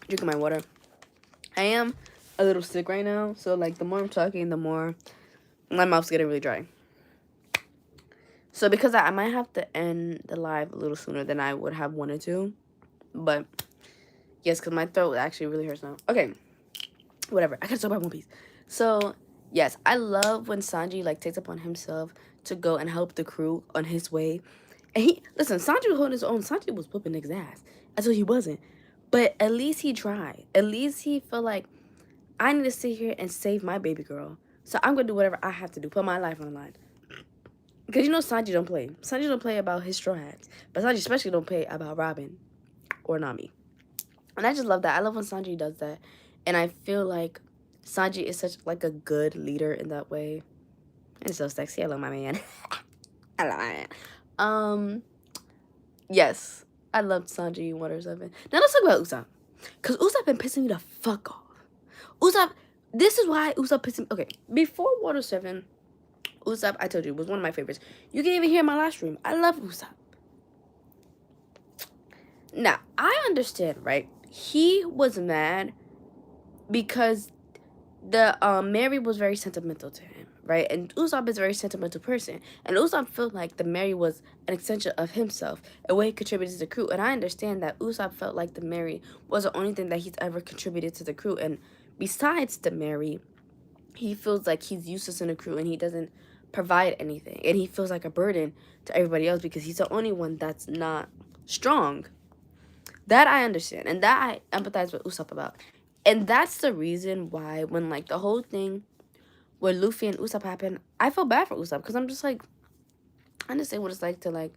Drinking my water. I am a little sick right now, so, like, the more I'm talking, the more my mouth's getting really dry. So because I might have to end the live a little sooner than I would have wanted to. But, yes, because my throat actually really hurts now. Okay, whatever. I gotta talk about One Piece. So, yes, I love when Sanji, like, takes upon himself to go and help the crew on his way. And listen, Sanji was holding his own. Sanji was whooping niggas' ass until he wasn't. But at least he tried. At least he felt like, I need to sit here and save my baby girl. So I'm going to do whatever I have to do. Put my life on the line. Because you know Sanji don't play. Sanji don't play about his straw hats. But Sanji especially don't play about Robin or Nami. And I just love that. I love when Sanji does that. And I feel like Sanji is such, like, a good leader in that way. And it's so sexy. I love my man. I love my man. Yes. I loved Sanji in Water 7. Now let's talk about Usopp. Because Usopp been pissing me the fuck off. Usopp, this is why Usopp pissed me. Okay, before Water 7, Usopp, I told you, was one of my favorites. You can even hear my last stream. I love Usopp. Now, I understand, right? He was mad because the Mary was very sentimental to him, right? And Usopp is a very sentimental person. And Usopp felt like the Mary was an extension of himself, a way he contributed to the crew. And I understand that Usopp felt like the Mary was the only thing that he's ever contributed to the crew. And besides the Mary, he feels like he's useless in the crew and he doesn't provide anything. And he feels like a burden to everybody else because he's the only one that's not strong. That I understand. And that I empathize with Usopp about. And that's the reason why when, like, the whole thing with Luffy and Usopp happened, I feel bad for Usopp. Because I'm just like, I understand what it's like to, like,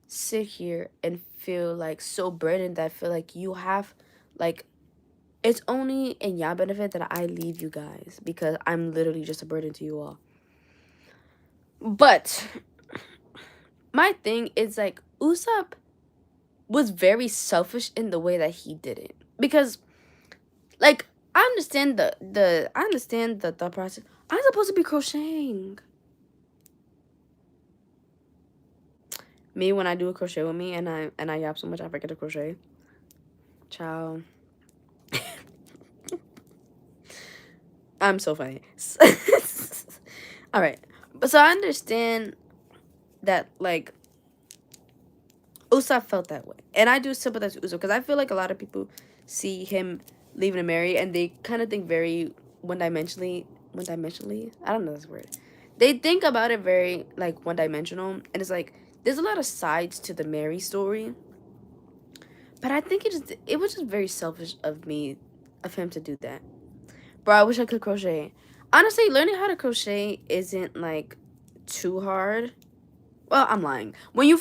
sit here and feel, like, so burdened that I feel like you have, like, it's only in y'all benefit that I leave you guys, because I'm literally just a burden to you all. But my thing is, like, Usopp was very selfish in the way that he did it, because, like, I understand the thought process. I'm supposed to be crocheting. Me, when I do a crochet with me and I yap so much I forget to crochet. Ciao. I'm so funny. All right, but so I understand that, like, Usopp felt that way, and I do sympathize with Usopp, because I feel like a lot of people see him leaving to marry and they kind of think very one-dimensionally. One-dimensionally, I don't know this word. They think about it very, like, one-dimensional, and it's like there's a lot of sides to the Mary story. But I think it was just very selfish of him to do that. Bro, I wish I could crochet. Honestly, learning how to crochet isn't, like, too hard. Well, I'm lying. When you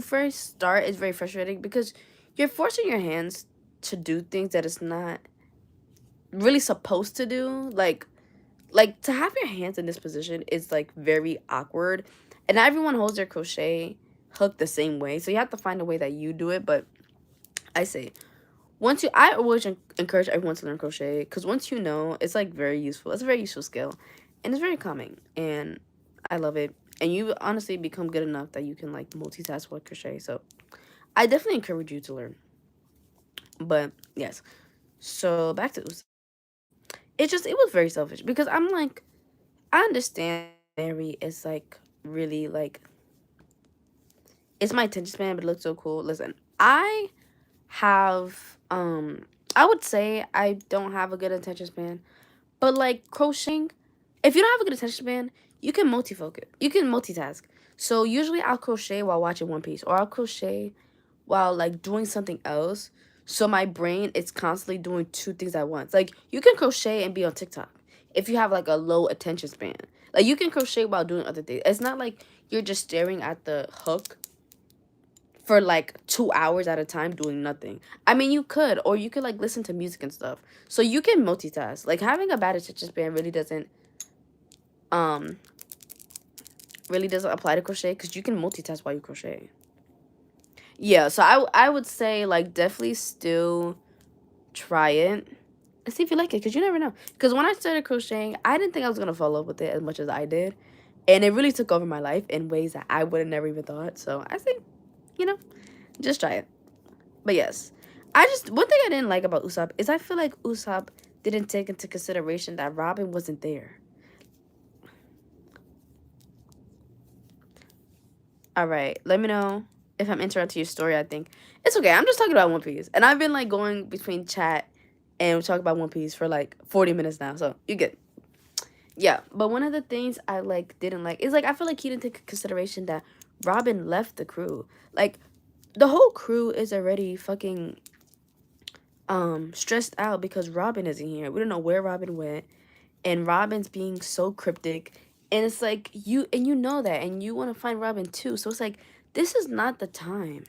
first start, it's very frustrating, because you're forcing your hands to do things that it's not really supposed to do. Like, to have your hands in this position is, like, very awkward. And not everyone holds their crochet hook the same way. So you have to find a way that you do it. But I say, I always encourage everyone to learn crochet, because once you know, it's, like, very useful. It's a very useful skill, and it's very calming, and I love it. And you honestly become good enough that you can, like, multitask with crochet. So I definitely encourage you to learn. But yes, so back to Usa. It was very selfish, because I'm like, I understand Mary is, like, really, like, it's my attention span, but it looks so cool. Listen, have I would say I don't have a good attention span, but, like, crocheting, if you don't have a good attention span, you can multitask. So usually I'll crochet while watching One Piece, or I'll crochet while, like, doing something else, so my brain is constantly doing two things at once. Like, you can crochet and be on TikTok if you have, like, a low attention span. Like, you can crochet while doing other things. It's not like you're just staring at the hook for, like, 2 hours at a time doing nothing. I mean, you could, or you could, like, listen to music and stuff. So you can multitask. Like, having a bad attention span um really doesn't apply to crochet, because you can multitask while you crochet. Yeah, so I would say, like, definitely still try it and see if you like it, because you never know. Because when I started crocheting, I didn't think I was gonna fall in love with it as much as I did, and it really took over my life in ways that I would have never even thought. So I think, you know, just try it. But yes, one thing I didn't like about Usopp is I feel like Usopp didn't take into consideration that Robin wasn't there. All right, let me know if I'm interrupting your story. I think it's okay. I'm just talking about One Piece, and I've been, like, going between chat and talk about One Piece for, like, 40 minutes now, so you good. Yeah, but one of the things I, like, didn't like is, like, I feel like he didn't take into consideration that Robin left the crew. Like, the whole crew is already fucking stressed out because Robin isn't here. We don't know where Robin went, and Robin's being so cryptic, and it's like, you know that, and you want to find Robin too. So it's like, this is not the time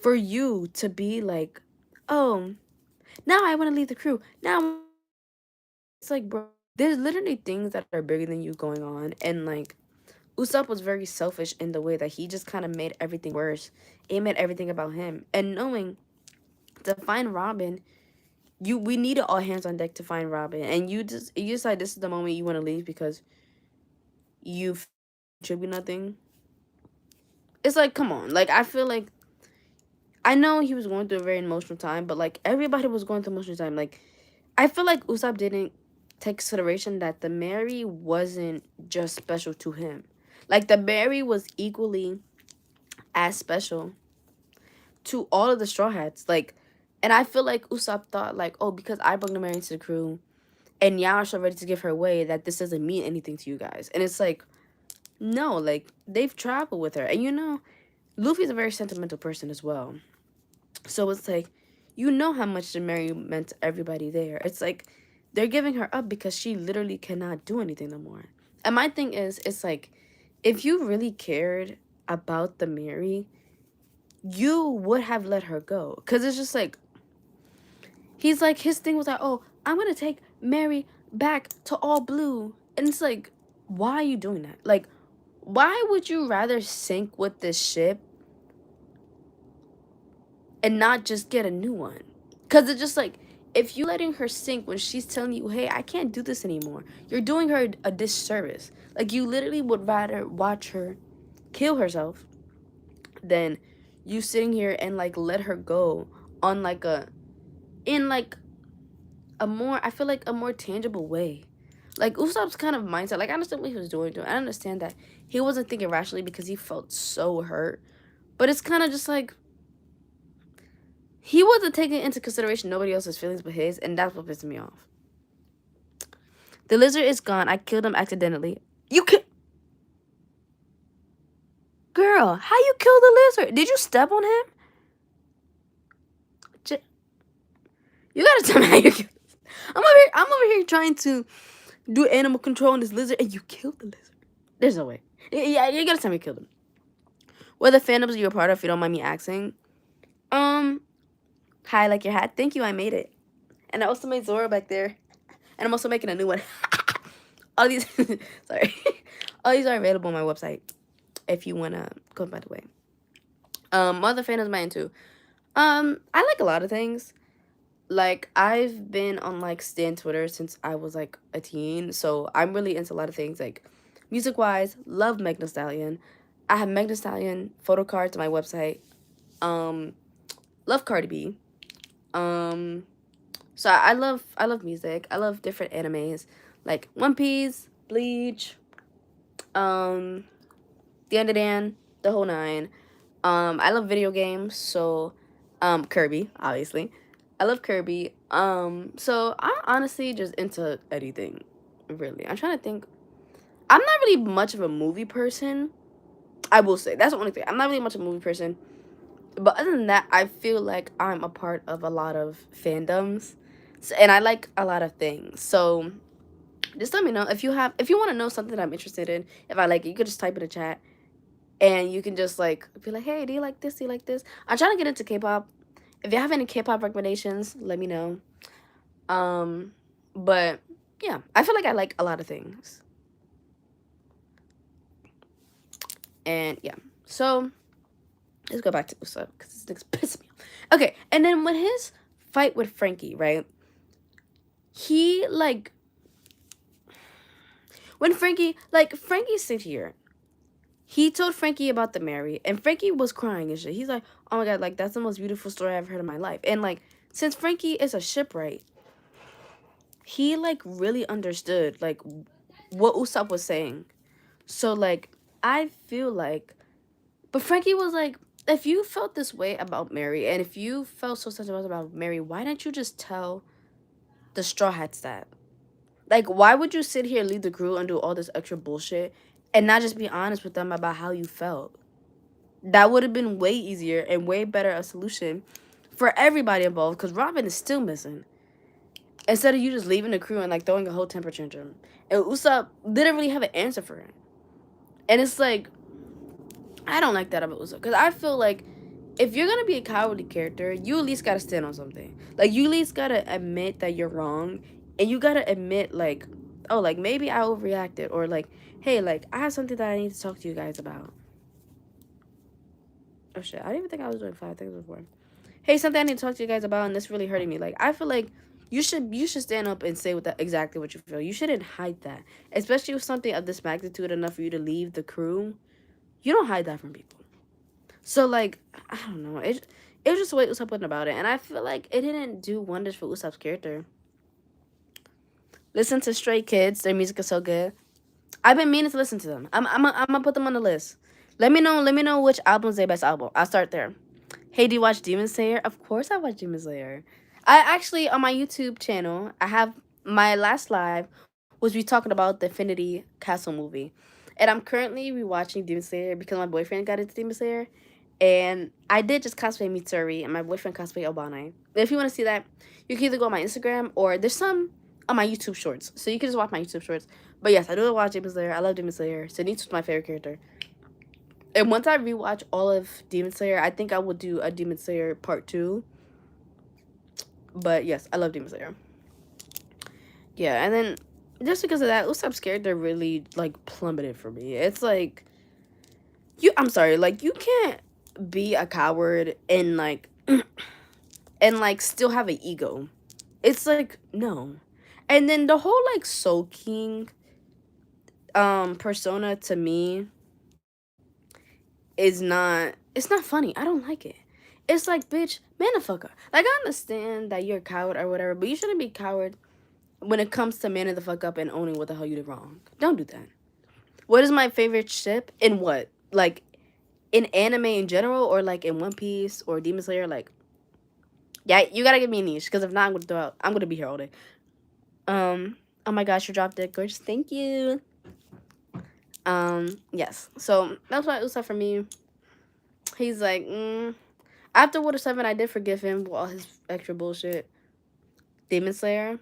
for you to be like, oh, now I want to leave the crew. Now it's like, bro, there's literally things that are bigger than you going on, and, like, Usopp was very selfish in the way that he just kind of made everything worse. It made everything about him, and knowing to find Robin, we needed all hands on deck to find Robin, and you decide this is the moment you want to leave because you contribute nothing. It's like, come on. Like, I feel like, I know he was going through a very emotional time, but, like, everybody was going through emotional time. Like, I feel like Usopp didn't take consideration that the Mary wasn't just special to him. Like, the Mary was equally as special to all of the Straw Hats. Like, and I feel like Usopp thought, like, oh, because I brought the Mary into the crew and y'all are so ready to give her away, that this doesn't mean anything to you guys. And it's like, no, like, they've traveled with her. And, you know, Luffy's a very sentimental person as well. So it's like, you know how much the Mary meant to everybody there. It's like, they're giving her up because she literally cannot do anything no more. And my thing is, it's like, if you really cared about the Mary, you would have let her go. Because it's just like, He's like, his thing was like, oh, I'm gonna take Mary back to all blue. And it's like, why are you doing that? Like, why would you rather sink with this ship and not just get a new one? Because it's just like, if you letting her sink when she's telling you, hey, I can't do this anymore, you're doing her a disservice. Like, you literally would rather watch her kill herself than you sitting here and like let her go on like in like a more, I feel like a more tangible way. Like Usopp's kind of mindset, like I understand what he was doing. I understand that he wasn't thinking rationally because he felt so hurt. But it's kind of just like he wasn't taking into consideration nobody else's feelings but his, and that's what pissed me off. The lizard is gone. I killed him accidentally. You ki- Girl, how you kill the lizard? Did you step on him? You gotta tell me how you killed. I'm over here trying to do animal control on this lizard, and you killed the lizard. There's no way. Yeah, you gotta tell me you killed him. What are the fandoms you're a part of, if you don't mind me asking? Hi, I like your hat. Thank you, I made it. And I also made Zoro back there. And I'm also making a new one. All these, sorry. All these are available on my website if you want to go, by the way. What other fandoms am I into? I like a lot of things. Like, I've been on, like, Stan Twitter since I was, like, a teen. So I'm really into a lot of things. Like, music-wise, love Meg Thee Stallion. I have Meg Thee Stallion photo cards on my website. Love Cardi B. So I love music. I love different animes like One Piece, Bleach, The Underdan, the whole nine. I love video games, so Kirby, obviously. I love Kirby. So I'm honestly just into anything, really. I'm trying to think. I'm not really much of a movie person. I will say that's the only thing. I'm not really much of a movie person. But other than that, I feel like I'm a part of a lot of fandoms, so, and I like a lot of things. So just let me know if you want to know something that I'm interested in. If I like it, you could just type in the chat, and you can just like be like, hey, do you like this? Do you like this? I'm trying to get into K-pop. If you have any K-pop recommendations, let me know. But yeah, I feel like I like a lot of things, and yeah. So let's go back to Usopp because this thing's pissing me off. Okay, and then when his fight with Frankie, right? He like when Frankie sit here. He told Frankie about the Mary, and Frankie was crying and shit. He's like, "Oh my god, like that's the most beautiful story I've heard in my life." And like, since Frankie is a shipwright, he like really understood like what Usopp was saying. So like, I feel like, but Frankie was like, if you felt this way about Mary, and if you felt so sentimental about Mary, why didn't you just tell the Straw Hats that? Like, why would you sit here, lead the crew, and do all this extra bullshit, and not just be honest with them about how you felt? That would have been way easier and way better a solution for everybody involved, because Robin is still missing. Instead of you just leaving the crew and, like, throwing a whole temper tantrum. And Usopp didn't really have an answer for it. And it's like, I don't like that about Usopp, because I feel like if you're going to be a cowardly character, you at least got to stand on something. Like, you at least got to admit that you're wrong. And you got to admit, like, oh, like, maybe I overreacted. Or, like, hey, like, I have something that I need to talk to you guys about. Oh, shit. I didn't even think I was doing 5. I think it was 4. Hey, something I need to talk to you guys about, and this really hurting me. Like, I feel like you should stand up and say exactly what you feel. You shouldn't hide that. Especially with something of this magnitude enough for you to leave the crew. You don't hide that from people. So, like, I don't know. It was just the way Usopp went about it. And I feel like it didn't do wonders for Usopp's character. Listen to Stray Kids. Their music is so good. I've been meaning to listen to them. I'm gonna put them on the list. Let me know which album's their best album. I'll start there. Hey, do you watch Demon Slayer? Of course I watch Demon Slayer. I actually, on my YouTube channel, I have my last live was we talking about the Infinity Castle movie. And I'm currently rewatching Demon Slayer because my boyfriend got into Demon Slayer. And I did just cosplay Mitsuri and my boyfriend cosplayed Obanai. If you want to see that, you can either go on my Instagram or there's some on my YouTube shorts. So you can just watch my YouTube shorts. But yes, I do watch Demon Slayer. I love Demon Slayer. Zenitsu's my favorite character. And once I rewatch all of Demon Slayer, I think I will do a Demon Slayer part 2. But yes, I love Demon Slayer. Yeah, and then just because of that, Usopp Scared they're really like plummeted for me. It's like I'm sorry, like you can't be a coward and like and like still have an ego. It's like no. And then the whole like Soul King persona to me is not it's not funny. I don't like it. It's like, bitch, man the fuck up. Like I understand that you're a coward or whatever, but you shouldn't be a coward when it comes to manning the fuck up and owning what the hell you did wrong. Don't do that. What is my favorite ship? In what? Like in anime in general, or like in One Piece or Demon Slayer? Like, yeah, you gotta give me a niche, because if not, I'm gonna throw out. I'm gonna be here all day. Oh my gosh, you dropped it, gorgeous. Thank you. Yes. So that's why Usopp for me. He's like, after Water 7, I did forgive him for all his extra bullshit. Demon Slayer.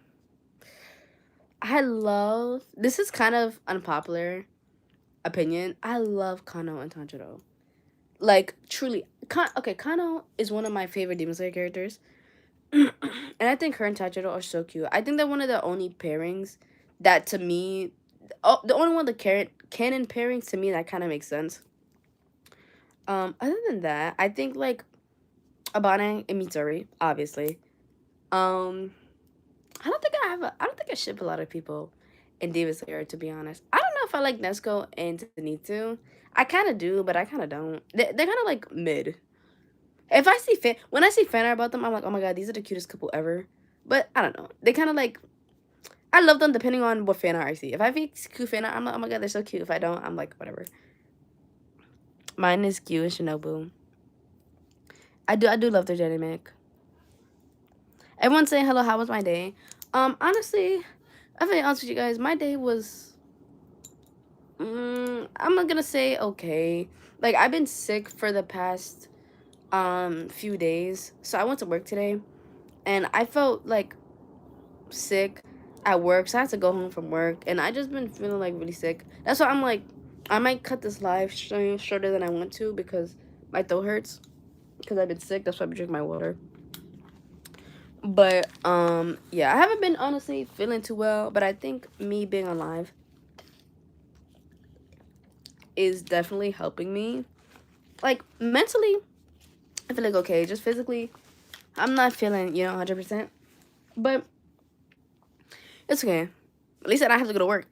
I love. This is kind of unpopular opinion. I love Kano and Tanjiro. Like truly, Kano is one of my favorite Demon Slayer characters, and I think her and Tanjiro are so cute. I think they're one of the only pairings that to me, the only one of the canon pairings to me that kind of makes sense. Other than that, I think like Abane and Mitsuri, obviously. I don't think I ship a lot of people in Demon Slayer, to be honest. I don't know if I like Nesco and Zenitsu. I kind of do, but I kind of don't. They're kind of like mid. If I see when I see fan art about them, I'm like, oh my god, these are the cutest couple ever. But I don't know. They kind of like, I love them depending on what fan art I see. If I see cute fan art, I'm like, oh my god, they're so cute. If I don't, I'm like, whatever. Mine is Gyu and Shinobu. I do love their dynamic. Everyone's saying hello. How was my day? Honestly, I'll be honest with you guys. My day was. I'm not gonna say okay. Like I've been sick for the past few days, so I went to work today, and I felt like sick at work, so I had to go home from work, and I just been feeling like really sick. That's why I'm like, I might cut this live stream shorter than I want to because my throat hurts because I've been sick. That's why I've been drinking my water. But yeah, I haven't been honestly feeling too well, but I think me being alive is definitely helping me. Like mentally, I feel like okay, just physically, I'm not feeling 100%, but it's okay. At least I don't have to go to work.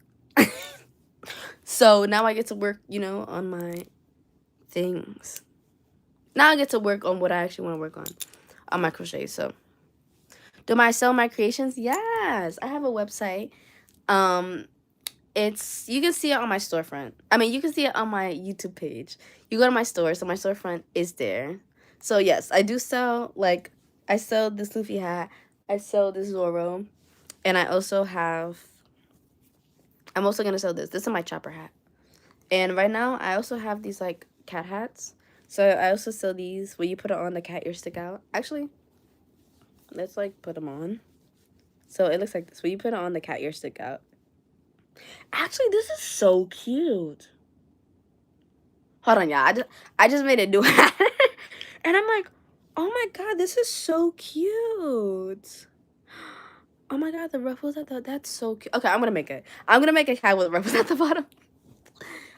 So now I get to work, on my things. Now I get to work on what I actually want to work on my crochet. So, do I sell my creations? Yes, I have a website. You can see it on my storefront. I mean, you can see it on my YouTube page. You go to my store, so my storefront is there. So yes, I do sell, like, I sell this Luffy hat, I sell this Zoro, and I'm also gonna sell this. This is my chopper hat. And right now, I also have these, like, cat hats. So I also sell these where you put it on, the cat ears stick out. Actually, let's, like, put them on. So it looks like this. Where you put it on, the cat ears stick out. Actually, this is so cute. Hold on, y'all. I just made a new hat. And I'm like, oh my god, this is so cute. Oh my god, the ruffles at that's so cute. Okay, I'm gonna make it. I'm gonna make a cat with ruffles at the bottom.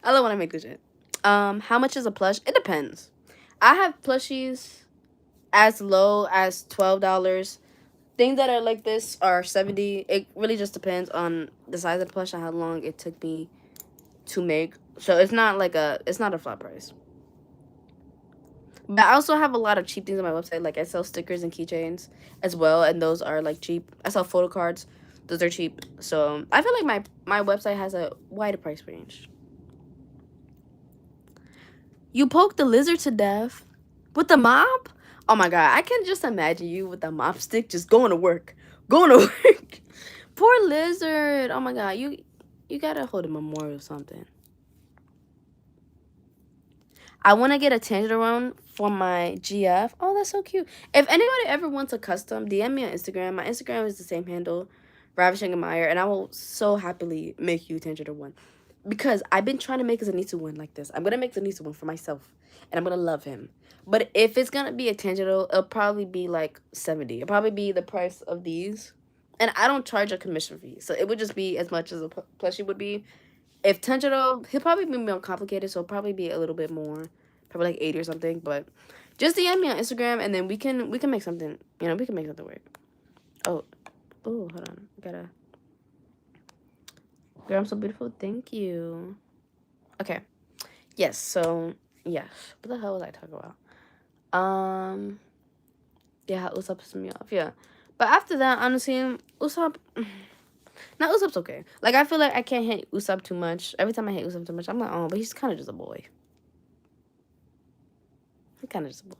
I love when I make this shit. How much is a plush? It depends. I have plushies as low as $12. Things that are like this are $70. It really just depends on the size of the plush and how long it took me to make. So it's not a flat price. But I also have a lot of cheap things on my website. Like I sell stickers and keychains as well, and those are like cheap. I sell photo cards. Those are cheap. So I feel like my website has a wide price range. You poked the lizard to death with the mop? Oh my god, I can just imagine you with the mop stick just going to work. Going to work. Poor lizard. Oh my god, you gotta hold a memorial or something. I want to get a Tangerone for my GF. Oh, that's so cute. If anybody ever wants a custom, DM me on Instagram. My Instagram is the same handle, ravishingadmire, and I will so happily make you Tangerone one. because I've been trying to make Zenitsu one like this. I'm gonna make Zenitsu one for myself, and I'm gonna love him. But if it's gonna be a tangential, it'll probably be like 70. It'll probably be the price of these, and I don't charge a commission fee, so it would just be as much as a plushie would be. If tangential, he'll probably be more complicated, so it'll probably be a little bit more, probably like 80 or something. But just DM me on Instagram, and then we can make something. You know, we can make something work. Oh, hold on, I gotta. Girl, I'm so beautiful. Thank you. Okay. Yes. So yes. What the hell was I talking about? Yeah, Usopp pissed me off. Yeah, but after that, honestly, Usopp. Now Usopp's okay. Like I feel like I can't hate Usopp too much. Every time I hate Usopp too much, I'm like, oh, but he's kind of just a boy. He's kind of just a boy.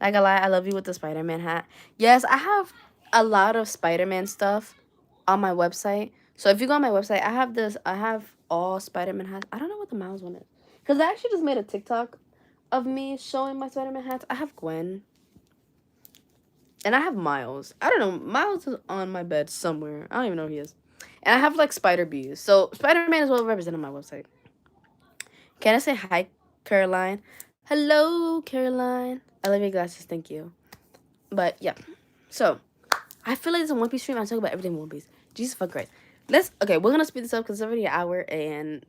Like I lie, I love you with the Spider-Man hat. Yes, I have a lot of Spider-Man stuff on my website. So if you go on my website, I have this. I have all Spider-Man hats. I don't know what the Miles one is, because I actually just made a TikTok of me showing my Spider-Man hats. I have Gwen, and I have Miles. I don't know. Miles is on my bed somewhere. I don't even know who he is. And I have like Spider Bees. So Spider-Man is well represented on my website. Can I say hi, Caroline? Hello, Caroline. I love your glasses. Thank you. But yeah, so I feel like it's a One Piece stream. I'm talking about everything One Piece. Jesus fuck Christ. Okay, we're gonna speed this up because it's already an hour, and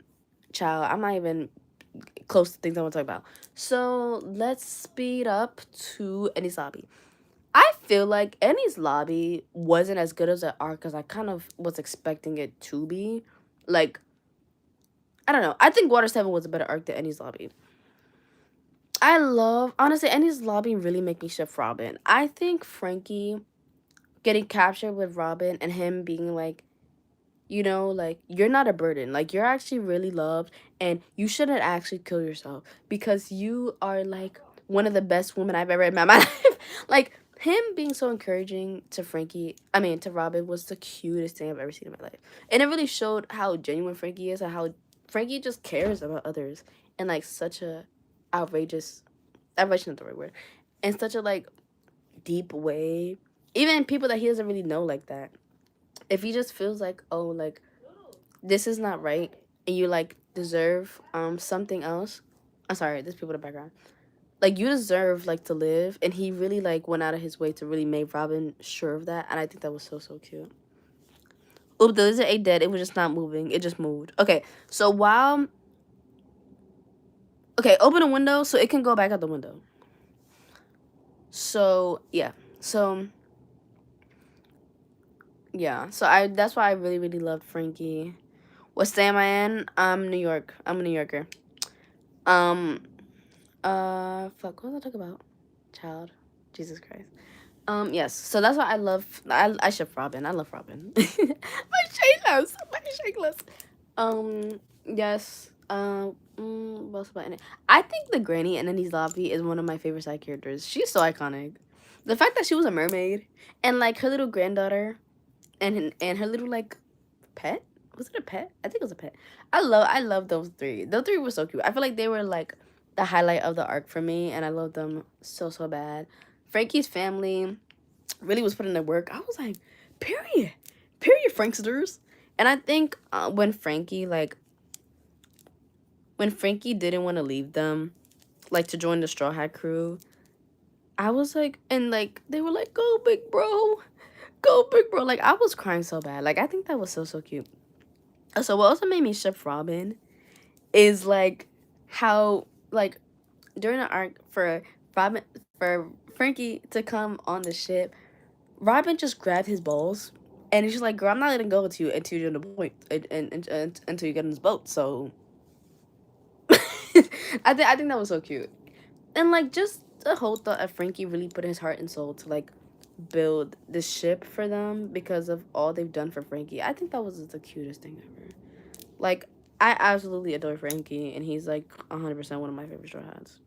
child, I'm not even close to things I want to talk about. So let's speed up to Enies Lobby. I feel like Enies Lobby wasn't as good as an arc as I kind of was expecting it to be. Like, I don't know. I think Water 7 was a better arc than Enies Lobby. Honestly, Enies Lobby really make me shift Robin. I think Frankie getting captured with Robin and him being like, you know, like, you're not a burden. Like, you're actually really loved, and you shouldn't actually kill yourself because you are, like, one of the best women I've ever met in my life. Like, him being so encouraging to to Robin was the cutest thing I've ever seen in my life. And it really showed how genuine Frankie is and how Frankie just cares about others in, like, such a outrageous not the right word, in such a, like, deep way. Even people that he doesn't really know like that. If he just feels like, oh, like, this is not right, and you, like, deserve something else. I'm sorry, there's people in the background. Like, you deserve, like, to live, and he really, like, went out of his way to really make Robin sure of that, and I think that was so, so cute. Oop, the lizard ain't dead. It was just not moving. It just moved. Okay, so while... Okay, open a window so it can go back out the window. So, yeah. So... Yeah, so that's why I really, really loved Frankie. What state am I in? New York. I'm a New Yorker. Fuck, what was I talking about? Child. Jesus Christ. Yes, so that's why I ship Robin. I love Robin. My shakeless. Yes. What else about it? I think the granny in Enies Lobby is one of my favorite side characters. She's so iconic. The fact that she was a mermaid and, like, her little granddaughter and her little, like, pet. Was it a pet? I think it was a pet. I love those three. Those three were so cute. I feel like they were, like, the highlight of the arc for me, and I love them so, so bad. Frankie's family really was putting their work. I was like, period, Franksters. And I think when Frankie didn't want to leave them, like, to join the Straw Hat crew, I was like, and, like, they were like, go big bro, like, I was crying so bad. Like, I think that was so, so cute. So what also made me ship Robin is, like, how, like, during the arc for Frankie to come on the ship, Robin just grabbed his balls and he's just like, girl, I'm not letting go with you until you're in the point and until you get in this boat. So I think that was so cute. And, like, just the whole thought of Frankie really putting his heart and soul to, like, build the ship for them because of all they've done for Frankie. I think that was the cutest thing ever. Like, I absolutely adore Frankie, and he's, like, 100% one of my favorite Straw Hats.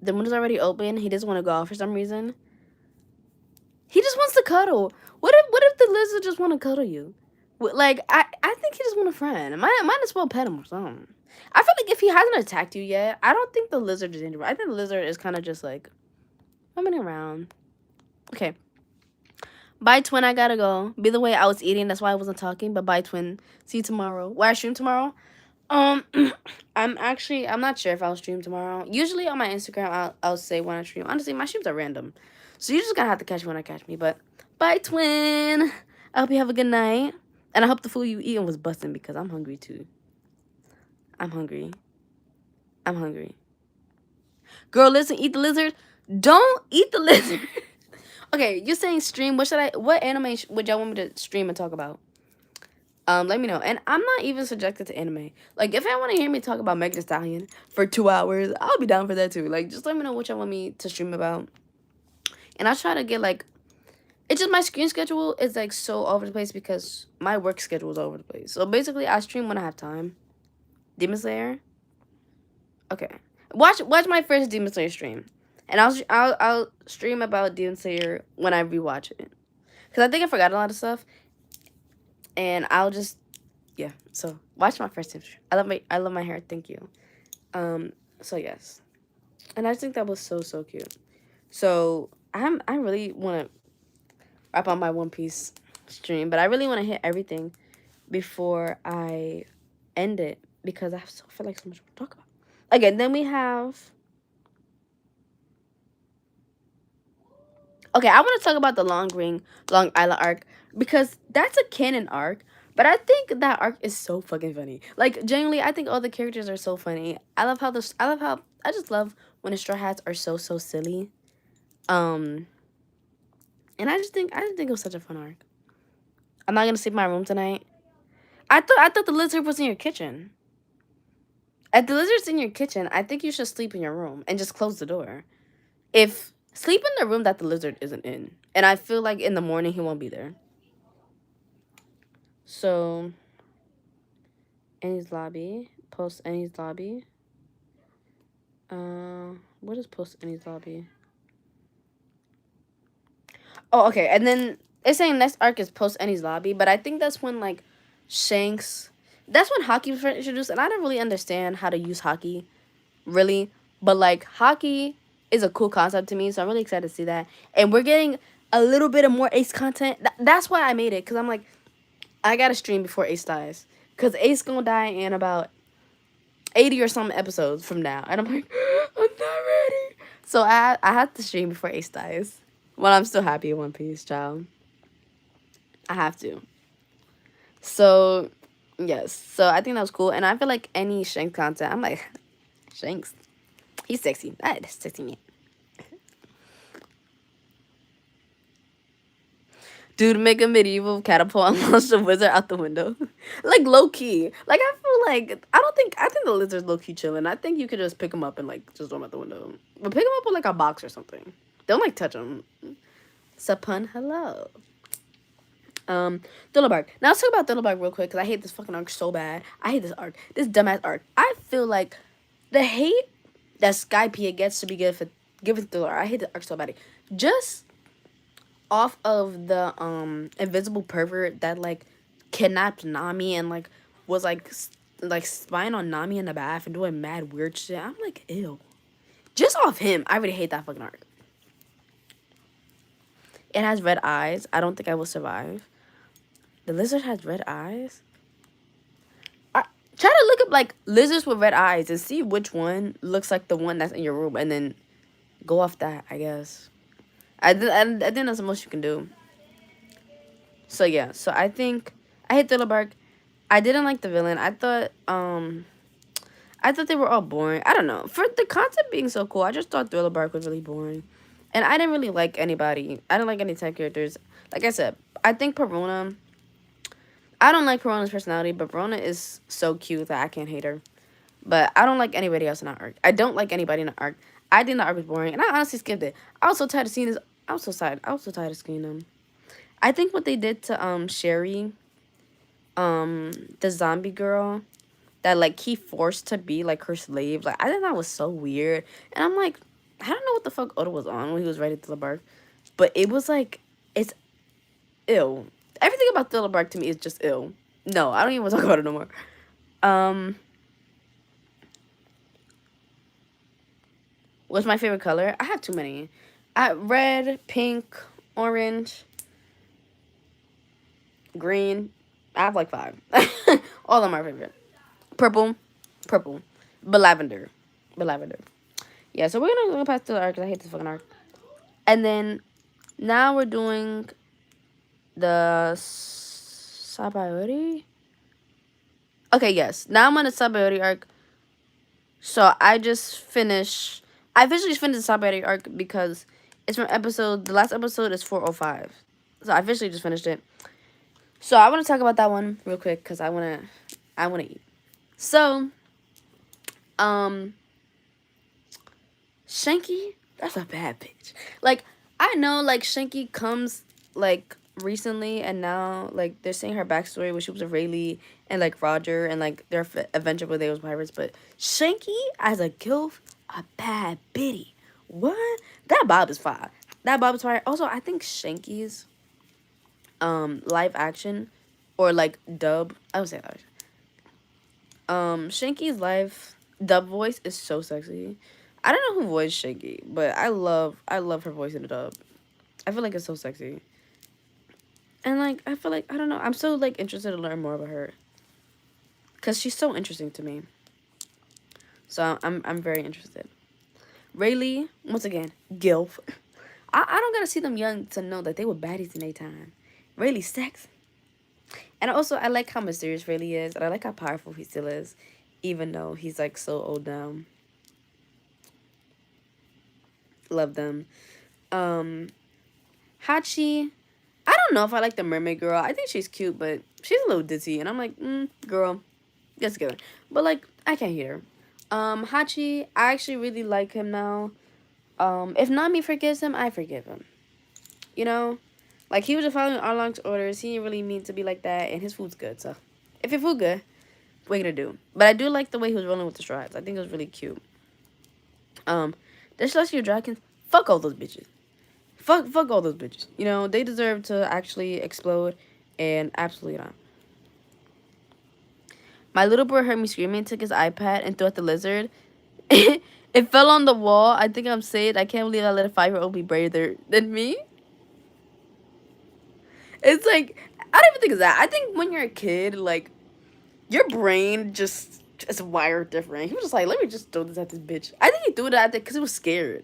The window's already open. He doesn't want to go out for some reason. He just wants to cuddle. What if the lizard just want to cuddle you? Like, I think he just want a friend. Might as well pet him or something. I feel like if he hasn't attacked you yet, I don't think the lizard is dangerous. I think the lizard is kind of just, like, roaming around. Okay. Bye, twin. I gotta go. By the way, I was eating. That's why I wasn't talking. But bye, twin. See you tomorrow. Will I stream tomorrow? Um, I'm not sure if I'll stream tomorrow. Usually on my Instagram, I'll say when I stream. Honestly, my streams are random, so you're just gonna have to catch me when I catch me. But bye, twin. I hope you have a good night, and I hope the food you eating was busting because I'm hungry too. I'm hungry. I'm hungry. Girl, listen, eat the lizard. Don't eat the lizard. Okay, you're saying stream. What anime would y'all want me to stream and talk about? Let me know. And I'm not even subjected to anime. Like, if I want to hear me talk about Megan Thee Stallion for 2 hours, I'll be down for that too. Like, just let me know what y'all want me to stream about. And I'll try to get, like, it's just my screen schedule is, like, so all over the place because my work schedule is all over the place. So, basically, I stream when I have time. Demon Slayer? Okay. Watch my first Demon Slayer stream. And I'll stream about Demon Slayer when I rewatch it. Because I think I forgot a lot of stuff. And I'll just, yeah. So watch my first stream. I love my hair. Thank you. So yes, and I just think that was so cute. So I really want to wrap up my One Piece stream, but I really want to hit everything before I end it because I feel like so much more to talk about. Again, then we have. Okay, I want to talk about the Long Island arc because that's a canon arc. But I think that arc is so fucking funny. Like, genuinely, I think all the characters are so funny. I just love when the Straw Hats are so silly. And I just think it was such a fun arc. I'm not gonna sleep in my room tonight. I thought the lizard was in your kitchen. If the lizard's in your kitchen, I think you should sleep in your room and just close the door. Sleep in the room that the lizard isn't in. And I feel like in the morning he won't be there. So, Annie's lobby. Post Annie's lobby. What is post Annie's lobby? Oh, okay. And then it's saying next arc is post Annie's lobby, but I think that's when, like, Shanks... That's when hockey was introduced, and I don't really understand how to use hockey, really. But, like, hockey is a cool concept to me, so I'm really excited to see that. And we're getting a little bit of more Ace content. That's why I made it, because I'm like, I gotta stream before Ace dies. Because Ace gonna die in about 80 or some episodes from now. And I'm like, I'm not ready. So I have to stream before Ace dies. Well, I'm still happy in One Piece, child. I have to. So, yes. So I think that was cool. And I feel like any Shanks content, I'm like, Shanks. He's sexy. That is sexy man. Dude, make a medieval catapult and launch the wizard out the window. Like, low-key. Like, I think the lizard's low-key chilling. I think you could just pick him up and, like, just throw him out the window. But pick him up with, like, a box or something. Don't, like, touch him. Sapun, hello. Thriller Bark. Now, let's talk about Thriller Bark real quick, because I hate this fucking arc so bad. I hate this arc. This dumbass arc. I feel like the hate that Skypiea gets to be given Thriller. I hate the arc so bad. Just off of the invisible pervert that, like, kidnapped Nami and, like, was like spying on Nami in the bath and doing mad weird shit. I'm like, ew. Just off him, I really hate that fucking arc. It has red eyes. I don't think I will survive. The lizard has red eyes? Try to look up, like, lizards with red eyes and see which one looks like the one that's in your room and then go off that, I guess. I think that's the most you can do. So, yeah. So, I think I hate Thriller Bark. I didn't like the villain. I thought they were all boring. I don't know. For the concept being so cool, I just thought Thriller Bark was really boring. And I didn't really like anybody. I didn't like any type characters. Like I said, I think Perona... I don't like Perona's personality, but Perona is so cute that I can't hate her. But I don't like anybody else in that arc. I don't like anybody in the arc. I think the arc was boring, and I honestly skipped it. I was so tired of seeing this. I was so tired of seeing them. I think what they did to Sherry, the zombie girl, that, like, he forced to be, like, her slave. Like, I think that was so weird. And I'm like, I don't know what the fuck Oda was on when he was writing Thriller Bark. But it was like, it's ill. Everything about Thriller Bark to me is just ill. No, I don't even want to talk about it no more. What's my favorite color? I have too many. Red, pink, orange. Green. I have like 5. All of them are favorite. Purple. Purple. But lavender. But lavender. Yeah, so we're gonna go past the arc because I hate this fucking arc. And then now we're doing the Sabayori. Okay, yes. Now I'm on the Sabayori arc. So I officially just finished the Sabayori arc because it's from the last episode is 405. So I officially just finished it. So I want to talk about that one real quick because I want to eat. So, Shanky, that's a bad bitch. Like, I know, like, Shanky comes, like, recently, and now, like, they're saying her backstory when she was with Rayleigh and, like, Roger and, like, their adventure where they was pirates, but Shanky, as a gilf, a bad bitty. What? That Bob is fire. That Bob is fire. Also, I think Shanky's, live action, or, like, dub, I would say that. Shanky's live dub voice is so sexy. I don't know who voiced Shanky, but I love her voice in the dub. I feel like it's so sexy. And like I feel like I don't know, I'm so like interested to learn more about her. Cause she's so interesting to me. So I'm very interested. Rayleigh, once again, gilf. I don't gotta see them young to know that they were baddies in their time. Rayleigh sex. And also I like how mysterious Rayleigh is, and I like how powerful he still is, even though he's like so old now. Love them. Hachi, I don't know if I like the mermaid girl. I think she's cute, but she's a little ditzy, and I'm like, girl, get together. But like, I can't hear her. Hachi, I actually really like him now. If Nami forgives him, I forgive him. You know, like he was just following Arlong's orders. He didn't really mean to be like that, and his food's good. So, if your food good, what you gonna do? But I do like the way he was rolling with the strides. I think it was really cute. The Celestial Dragons, fuck all those bitches. Fuck all those bitches. You know, they deserve to actually explode, and absolutely not. My little boy heard me screaming, took his iPad, and threw at the lizard. It fell on the wall. I think I'm saved. I can't believe I let a 5-year-old be braver than me. It's like, I don't even think it's that. I think when you're a kid, like, your brain just is wired different. He was just like, let me just throw this at this bitch. I think he threw it at that because he was scared.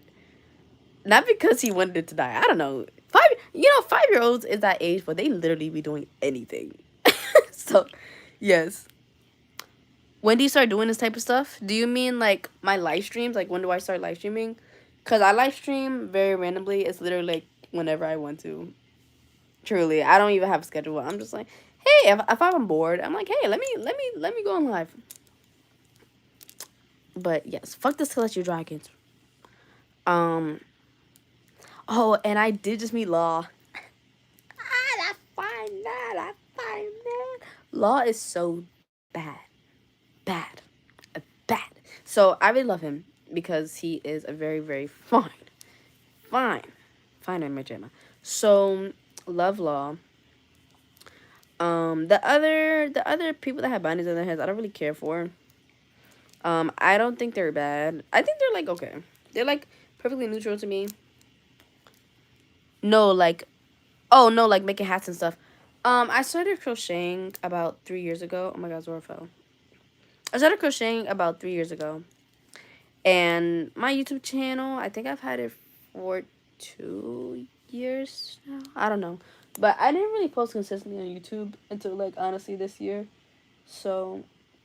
Not because he wanted it to die. I don't know. 5-year-olds is that age, but they literally be doing anything. So, yes. When do you start doing this type of stuff? Do you mean, like, my live streams? Like, when do I start live streaming? Because I live stream very randomly. It's literally, like, whenever I want to. Truly. I don't even have a schedule. I'm just like, hey, if I'm bored, I'm like, hey, let me go on live. But, yes. Fuck the Celestial Dragons. Oh, and I did just meet Law. I find that. Law is so bad. Bad. So, I really love him because he is a very, very fine Emma. So, love Law. The other people that have bindings on their heads, I don't really care for. I don't think they're bad. I think they're, like, okay. They're, like, perfectly neutral to me. No, like, oh, no, like, making hats and stuff. I started crocheting about 3 years ago. Oh, my God, Zora fell. I started crocheting about 3 years ago. And my YouTube channel, I think I've had it for 2 years now. I don't know. But I didn't really post consistently on YouTube until, like, honestly, this year. So,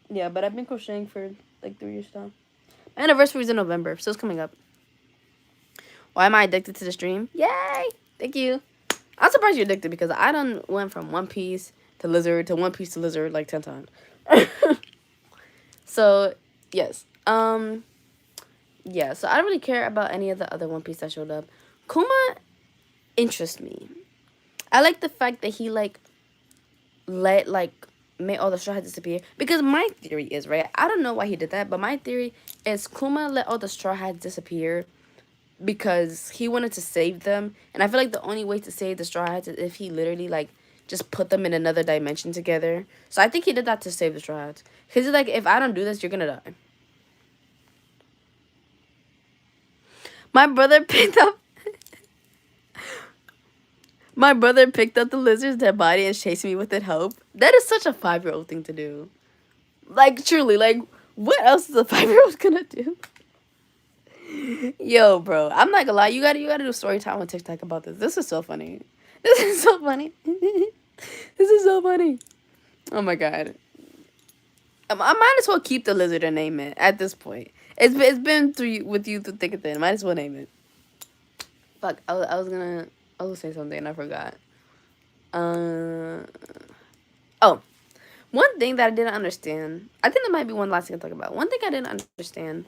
yeah, but I've been crocheting for, like, 3 years now. My anniversary is in November, so it's coming up. Why am I addicted to the stream? Yay! Thank you. I'm surprised you're addicted because I done went from One Piece to Lizard to One Piece to Lizard like 10 times. So, yes. Yeah, so I don't really care about any of the other One Piece that showed up. Kuma interests me. I like the fact that he, like, made all the straw hats disappear. Because my theory is, right, I don't know why he did that, but my theory is Kuma let all the straw hats disappear because he wanted to save them. And I feel like the only way to save the straw hats is if he literally, like, just put them in another dimension together. So I think he did that to save the straw hats. Because he's like, if I don't do this, you're gonna die. My brother picked up... My brother picked up the lizard's dead body and chased me with it. Hope that is such a 5-year-old thing to do. Like truly, like what else is a 5-year-old gonna do? Yo, bro, I'm not gonna lie. You gotta do story time on TikTok about this. This is so funny. This is so funny. This is so funny. Oh my god. I might as well keep the lizard and name it at this point. It's been through with you through thick and thin. Might as well name it. Fuck, I was gonna say something and I forgot. Oh, one thing that I didn't understand. I think there might be one last thing to talk about. One thing I didn't understand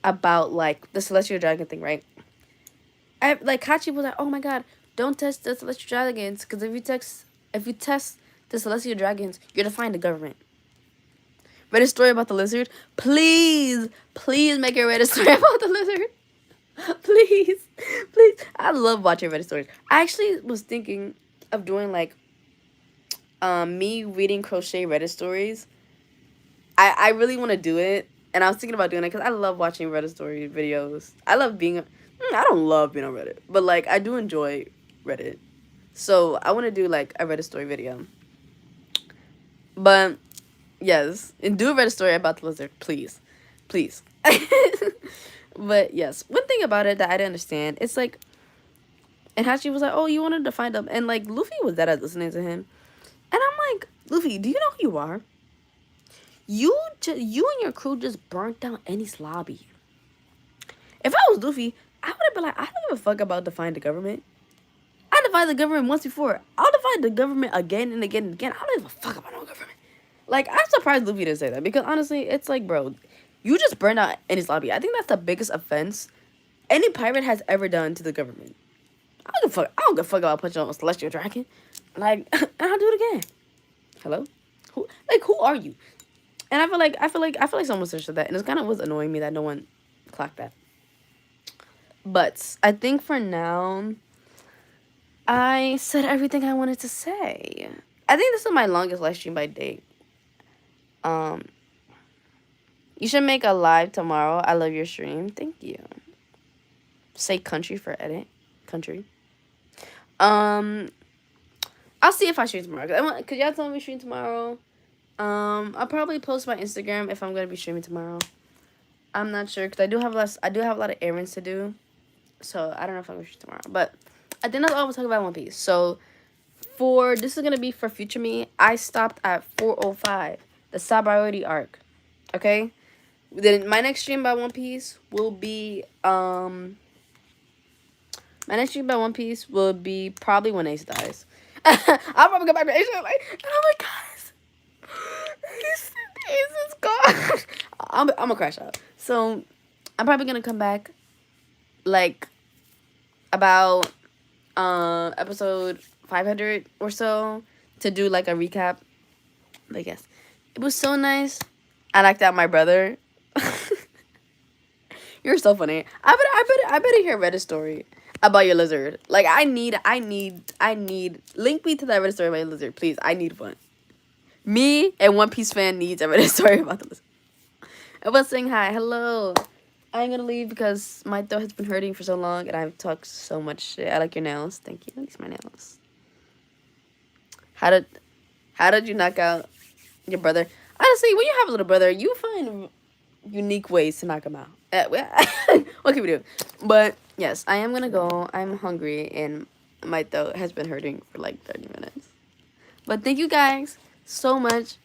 about like the celestial dragon thing, right? Like Hachi was like, oh my god, don't test the celestial dragons because if you test the celestial dragons, you're defying the government. Read a story about the lizard. Please make a Reddit story about the lizard. Please. I love watching Reddit stories. I actually was thinking of doing like me reading crochet Reddit stories. I really want to do it, and I was thinking about doing it because I love watching Reddit story videos. I love being I don't love being on Reddit, but like I do enjoy Reddit. So I want to do like a Reddit story video. But yes, and do a Reddit story about the lizard, please. But yes, one thing about it that I didn't understand, it's like, and Hachi was like, oh, you wanted to find them, and like Luffy was dead at listening to him, and I'm like, Luffy, do you know who you are? You and your crew just burnt down Eni's lobby. If I was Luffy, I would have been like, I don't give a fuck about defying the government. I defied the government once before. I'll defy the government again and again and again. I don't give a fuck about no government. Like, I'm surprised Luffy didn't say that. Because, honestly, it's like, bro, you just burned out Eni's lobby. I think that's the biggest offense any pirate has ever done to the government. I don't give a fuck about punching on a celestial dragon. Like, and I'll do it again. Hello? Who are you? And I feel like someone said that. And it kind of was annoying me that no one clocked that. But I think for now, I said everything I wanted to say. I think this is my longest live stream by date. You should make a live tomorrow. I love your stream. Thank you. Say country for edit. Country. I'll see if I stream tomorrow. Could y'all tell me stream tomorrow? I'll probably post my Instagram if I'm gonna be streaming tomorrow. I'm not sure because I do have a lot of errands to do. So I don't know if I'm gonna stream tomorrow. But I think that's all we'll talk about One Piece. So this is gonna be for future me. I stopped at 405, the Sabaody arc. Okay? Then my next stream by One Piece will be probably when Ace dies. I'll probably go back to Ace and like, oh my god, Ace is gone. I'm gonna crash out. So I'm probably gonna come back like about episode 500 or so to do like a recap. But yes, it was so nice. I knocked out my brother. You're so funny. I better hear a Reddit story about your lizard. Like I need link me to that Reddit story about your lizard, please. I need one. Me and One Piece fan needs a Reddit story about the lizard. Everyone's saying hi. Hello. I ain't gonna leave because my throat has been hurting for so long and I've talked so much shit. I like your nails. Thank you. These my nails. How did you knock out your brother? Honestly, when you have a little brother, you find unique ways to knock him out. What can we do? But yes, I am gonna go. I'm hungry and my throat has been hurting for like 30 minutes. But thank you guys so much.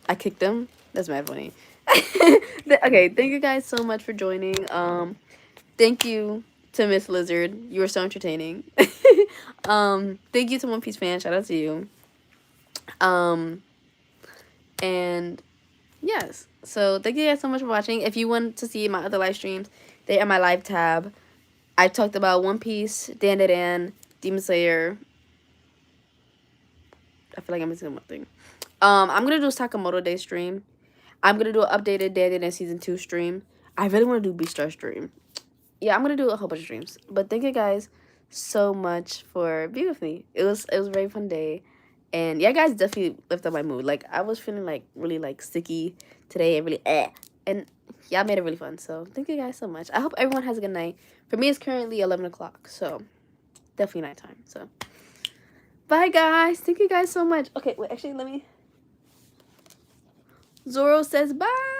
I kicked him. That's mad funny. Okay, thank you guys so much for joining. Thank you to Miss Lizard. You were so entertaining. Thank you to One Piece fan. Shout out to you. And yes, so thank you guys so much for watching. If you want to see my other live streams, they are my live tab. I talked about One Piece, Dan, Demon Slayer. I feel like I'm missing one thing. I'm gonna do a Sakamoto Day stream. I'm gonna do an updated Dan season 2 stream. I really want to do Beastar stream. Yeah, I'm gonna do a whole bunch of streams. But thank you guys so much for being with me. It was a very fun day. And yeah, guys definitely lifted up my mood. Like I was feeling like really like sticky today and really and y'all made it really fun. So thank you guys so much. I hope everyone has a good night. For me, it's currently 11 o'clock, so definitely nighttime. So Bye, guys. Thank you guys so much. Okay, wait, actually, let me. Zoro says bye.